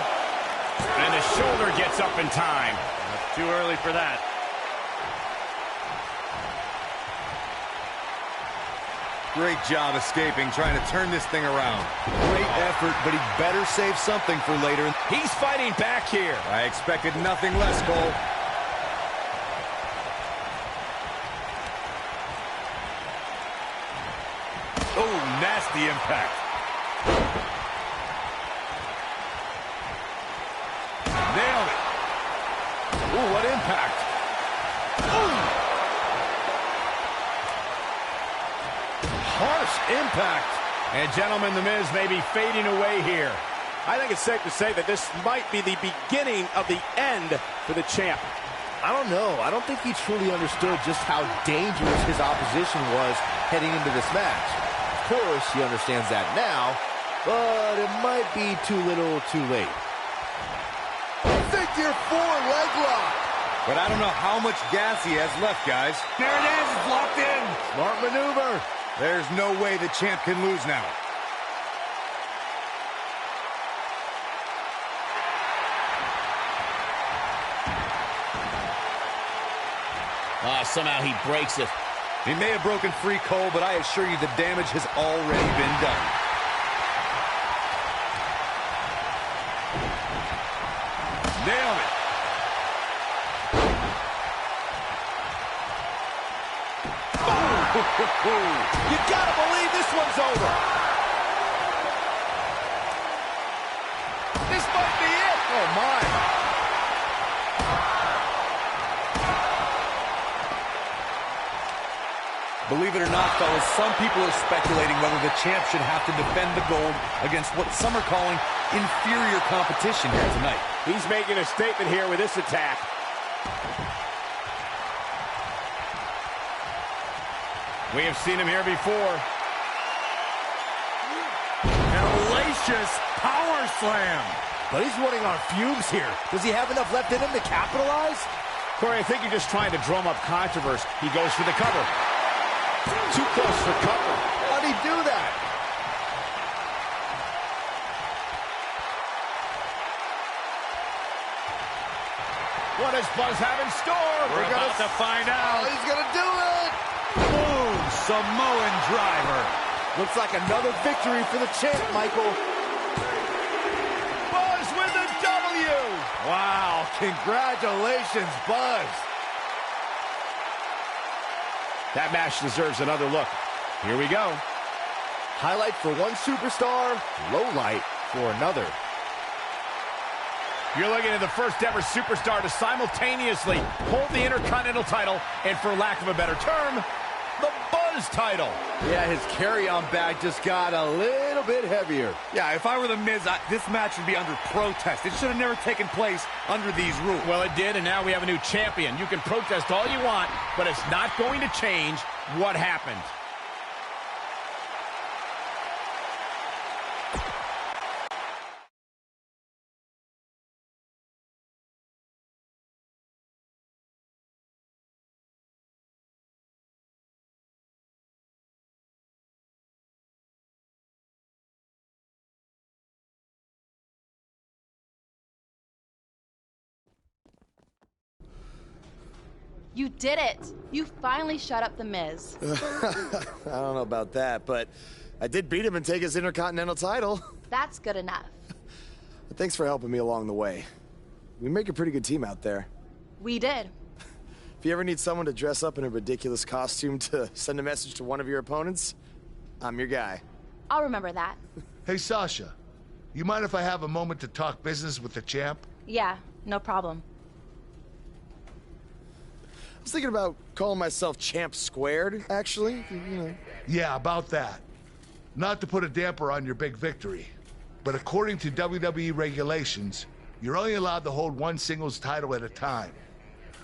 And the shoulder gets up in time. Not too early for that. Great job escaping, trying to turn this thing around. Great effort, but he better save something for later. He's fighting back here. I expected nothing less, Cole. Oh, nasty impact. Nailed it. Ooh, what impact. Ooh. Harsh impact. And gentlemen, The Miz may be fading away here. I think it's safe to say that this might be the beginning of the end for the champ. I don't know. I don't think he truly understood just how dangerous his opposition was heading into this match. Of course, he understands that now, but it might be too little too late. Figure 4 leg lock. But I don't know how much gas he has left, guys. There it is. It's locked in. Smart maneuver. There's no way the champ can lose now. Somehow he breaks it. He may have broken free, Cole, but I assure you the damage has already been done. Nailed it. You gotta believe this one's over. This might be it. Oh, my. Believe it or not, fellas, some people are speculating whether the champ should have to defend the gold against what some are calling inferior competition here tonight. He's making a statement here with this attack. We have seen him here before. An hellacious power slam. But he's running on fumes here. Does he have enough left in him to capitalize? Corey, I think you're just trying to drum up controversy. He goes for the cover. Too close for cover. How'd he do that? What does Buzz have in store? We're about to find out. Oh, he's gonna do it. Boom! Samoan driver. Looks like another victory for the champ, Michael. Buzz with the W. Wow, congratulations, Buzz. That match deserves another look. Here we go. Highlight for one superstar, low light for another. You're looking at the first ever superstar to simultaneously hold the Intercontinental title and, for lack of a better term, the Buzz title. Yeah, his carry-on bag just got a little bit heavier. Yeah, if I were the Miz, this match would be under protest. It should have never taken place under these rules. Well, it did, and now we have a new champion. You can protest all you want, but it's not going to change what happened. You did it! You finally shut up The Miz. I don't know about that, but I did beat him and take his Intercontinental title. That's good enough. Thanks for helping me along the way. We make a pretty good team out there. We did. If you ever need someone to dress up in a ridiculous costume to send a message to one of your opponents, I'm your guy. I'll remember that. Hey, Sasha, you mind if I have a moment to talk business with the champ? Yeah, no problem. I was thinking about calling myself Champ Squared, actually. You know. Yeah, about that. Not to put a damper on your big victory, but according to WWE regulations, you're only allowed to hold one singles title at a time.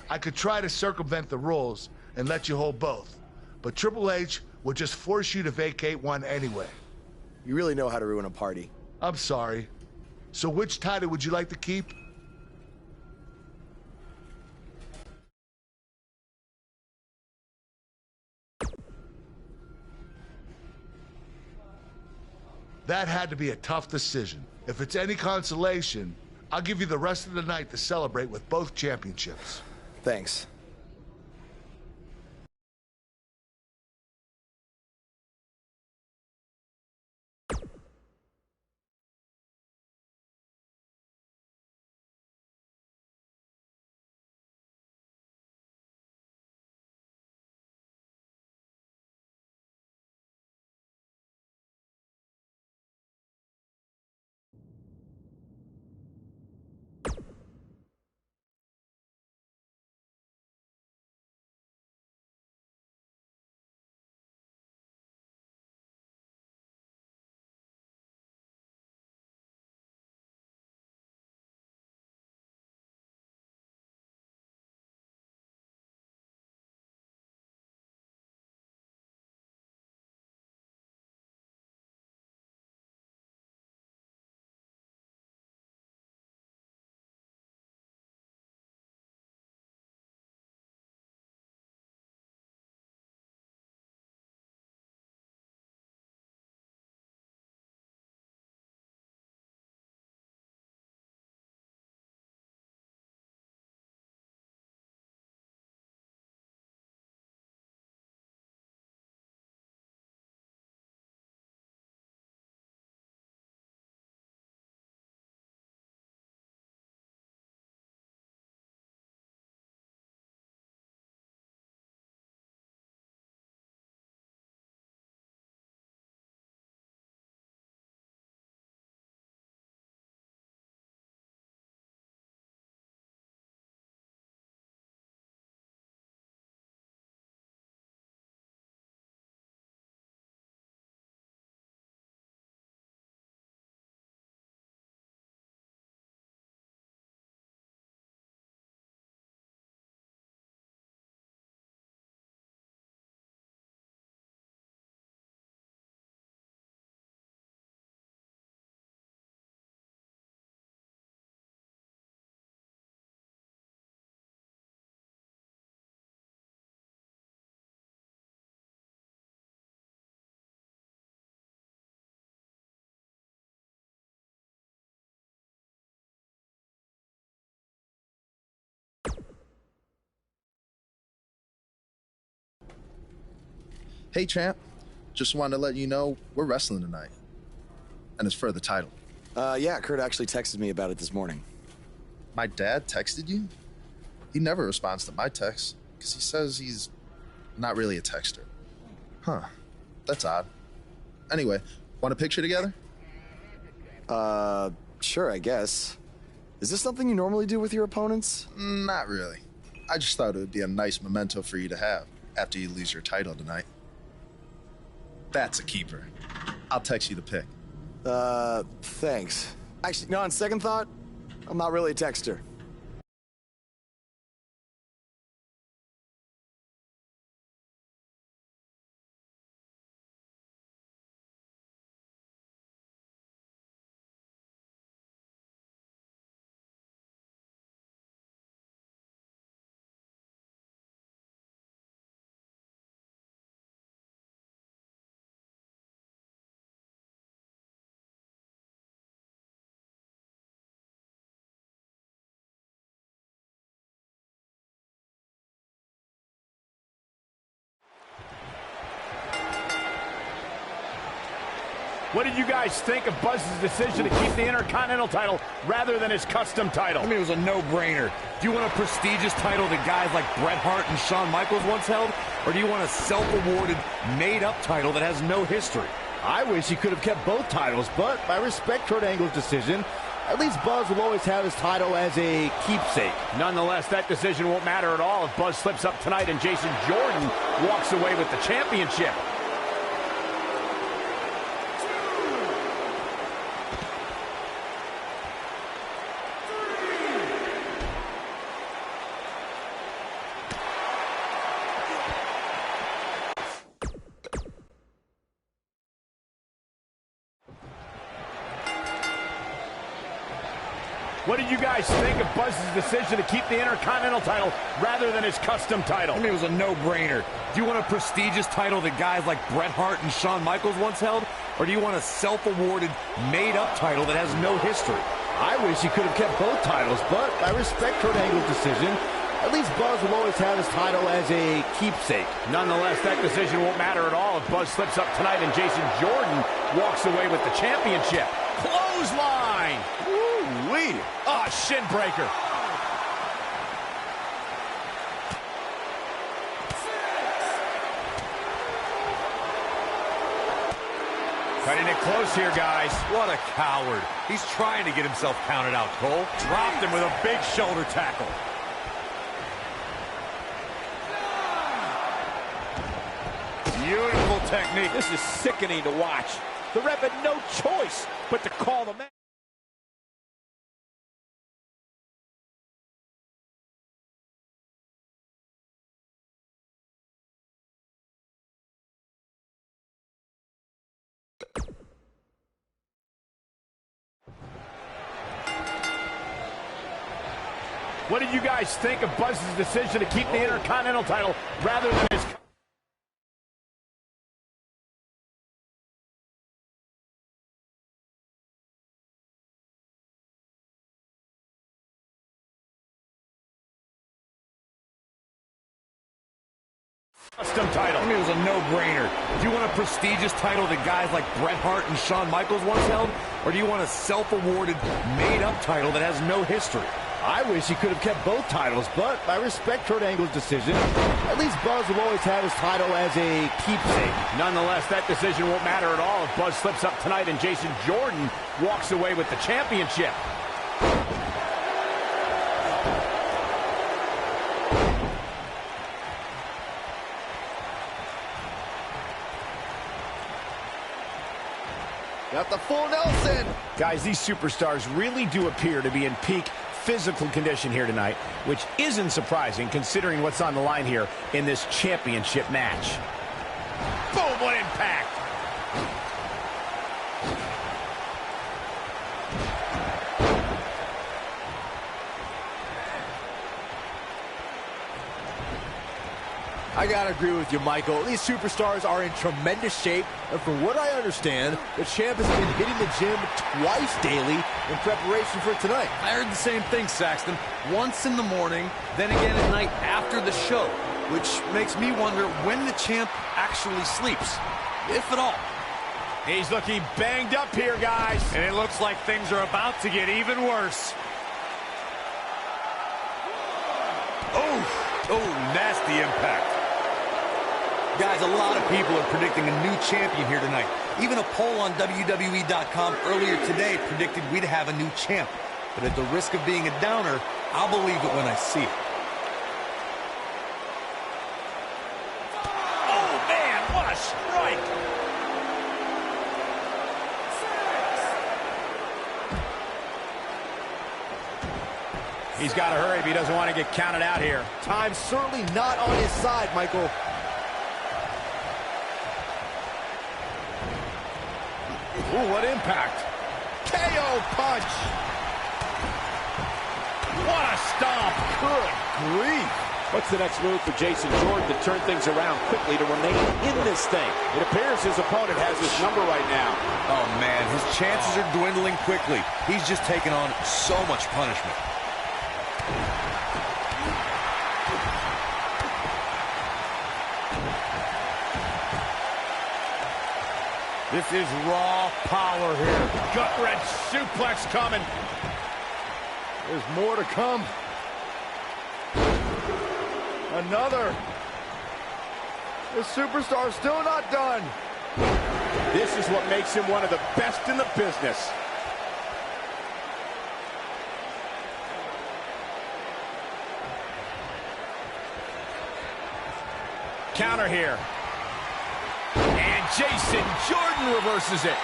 I could try to circumvent the rules and let you hold both, but Triple H would just force you to vacate one anyway. You really know how to ruin a party. I'm sorry. So which title would you like to keep? That had to be a tough decision. If it's any consolation, I'll give you the rest of the night to celebrate with both championships. Thanks. Hey, champ. Just wanted to let you know we're wrestling tonight. And it's for the title. Yeah, Kurt actually texted me about it this morning. My dad texted you? He never responds to my texts, because he says he's not really a texter. Huh. That's odd. Anyway, want a picture together? Sure, I guess. Is this something you normally do with your opponents? Not really. I just thought it would be a nice memento for you to have after you lose your title tonight. That's a keeper. I'll text you the pic. Thanks. Actually, no, on second thought, I'm not really a texter. What did you guys think of Buzz's decision to keep the Intercontinental title rather than his custom title? I mean, it was a no-brainer. Do you want a prestigious title that guys like Bret Hart and Shawn Michaels once held? Or do you want a self-awarded, made-up title that has no history? I wish he could have kept both titles, but I respect Kurt Angle's decision. At least Buzz will always have his title as a keepsake. Nonetheless, that decision won't matter at all if Buzz slips up tonight and Jason Jordan walks away with the championship. What did you guys think of Buzz's decision to keep the Intercontinental title rather than his custom title? I mean, it was a no-brainer. Do you want a prestigious title that guys like Bret Hart and Shawn Michaels once held? Or do you want a self-awarded, made-up title that has no history? I wish he could have kept both titles, but I respect Kurt Angle's decision. At least Buzz will always have his title as a keepsake. Nonetheless, that decision won't matter at all if Buzz slips up tonight and Jason Jordan walks away with the championship. Clothesline! Woo-wee! Ah, shin breaker. Cutting it close here, guys. What a coward. He's trying to get himself counted out, Cole. Dropped him with a big shoulder tackle. Beautiful technique. This is sickening to watch. The ref had no choice but to call the match. What did you guys think of Buzz's decision to keep the Intercontinental title rather than his... custom title? I mean, it was a no-brainer. Do you want a prestigious title that guys like Bret Hart and Shawn Michaels once held? Or do you want a self-awarded, made-up title that has no history? I wish he could have kept both titles, but I respect Kurt Angle's decision. At least Buzz will always have his title as a keepsake. Nonetheless, that decision won't matter at all if Buzz slips up tonight and Jason Jordan walks away with the championship. Got the full Nelson. Guys, these superstars really do appear to be in peak physical condition here tonight, which isn't surprising considering what's on the line here in this championship match. Boom, what impact! I gotta agree with you, Michael. These superstars are in tremendous shape, and from what I understand, the champ has been hitting the gym twice daily in preparation for tonight. I heard the same thing, Saxton. Once in the morning, then again at night after the show, which makes me wonder when the champ actually sleeps, if at all. He's looking banged up here, guys. And it looks like things are about to get even worse. Oh, nasty impact. Guys, a lot of people are predicting a new champion here tonight. Even a poll on WWE.com earlier today predicted we'd have a new champ. But at the risk of being a downer, I'll believe it when I see it. Oh, man, what a strike! He's got to hurry if he doesn't want to get counted out here. Time's certainly not on his side, Michael. Ooh, what impact. KO punch. What a stomp. Good grief. What's the next move for Jason Jordan to turn things around quickly to remain in this thing? It appears his opponent has his number right now. Oh, man, his chances are dwindling quickly. He's just taken on so much punishment. This is raw power here. Gut-wrench suplex coming. There's more to come. Another. The superstar's still not done. This is what makes him one of the best in the business. Counter here. And Jason Jordan reverses it.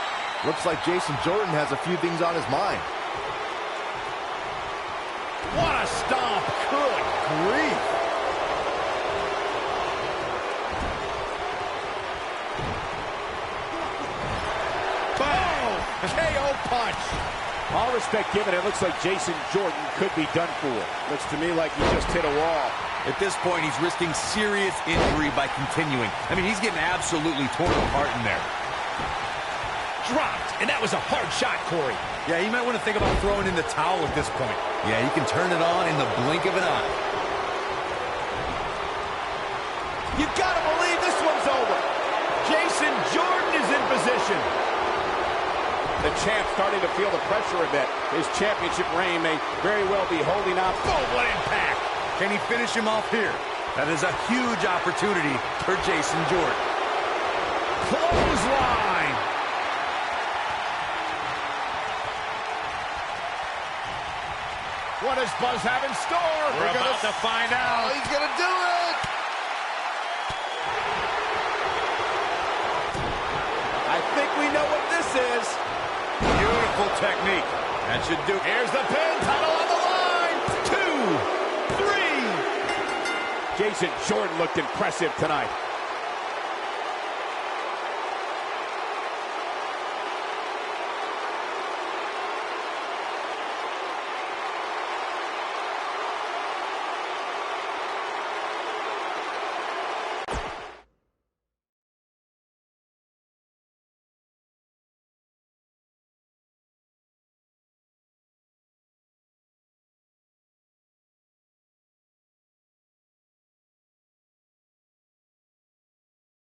Looks like Jason Jordan has a few things on his mind. What a stomp. Good grief. Boom! KO punch. All respect given, it looks like Jason Jordan could be done for. Looks to me like he just hit a wall. At this point, he's risking serious injury by continuing. I mean, he's getting absolutely torn apart in there. Dropped, and that was a hard shot, Corey. Yeah, he might want to think about throwing in the towel at this point. Yeah, he can turn it on in the blink of an eye. You gotta believe this one's over. Jason Jordan is in position. The champ starting to feel the pressure a bit. His championship reign may very well be holding up. Boom, what impact. Can he finish him off here? That is a huge opportunity for Jason Jordan. Clothesline. What does Buzz have in store? We're about to find out. Oh, he's gonna do it! I think we know what this is. Beautiful technique. That should do it. Here's the pin, title on the line. 2, 3. Jason Jordan looked impressive tonight.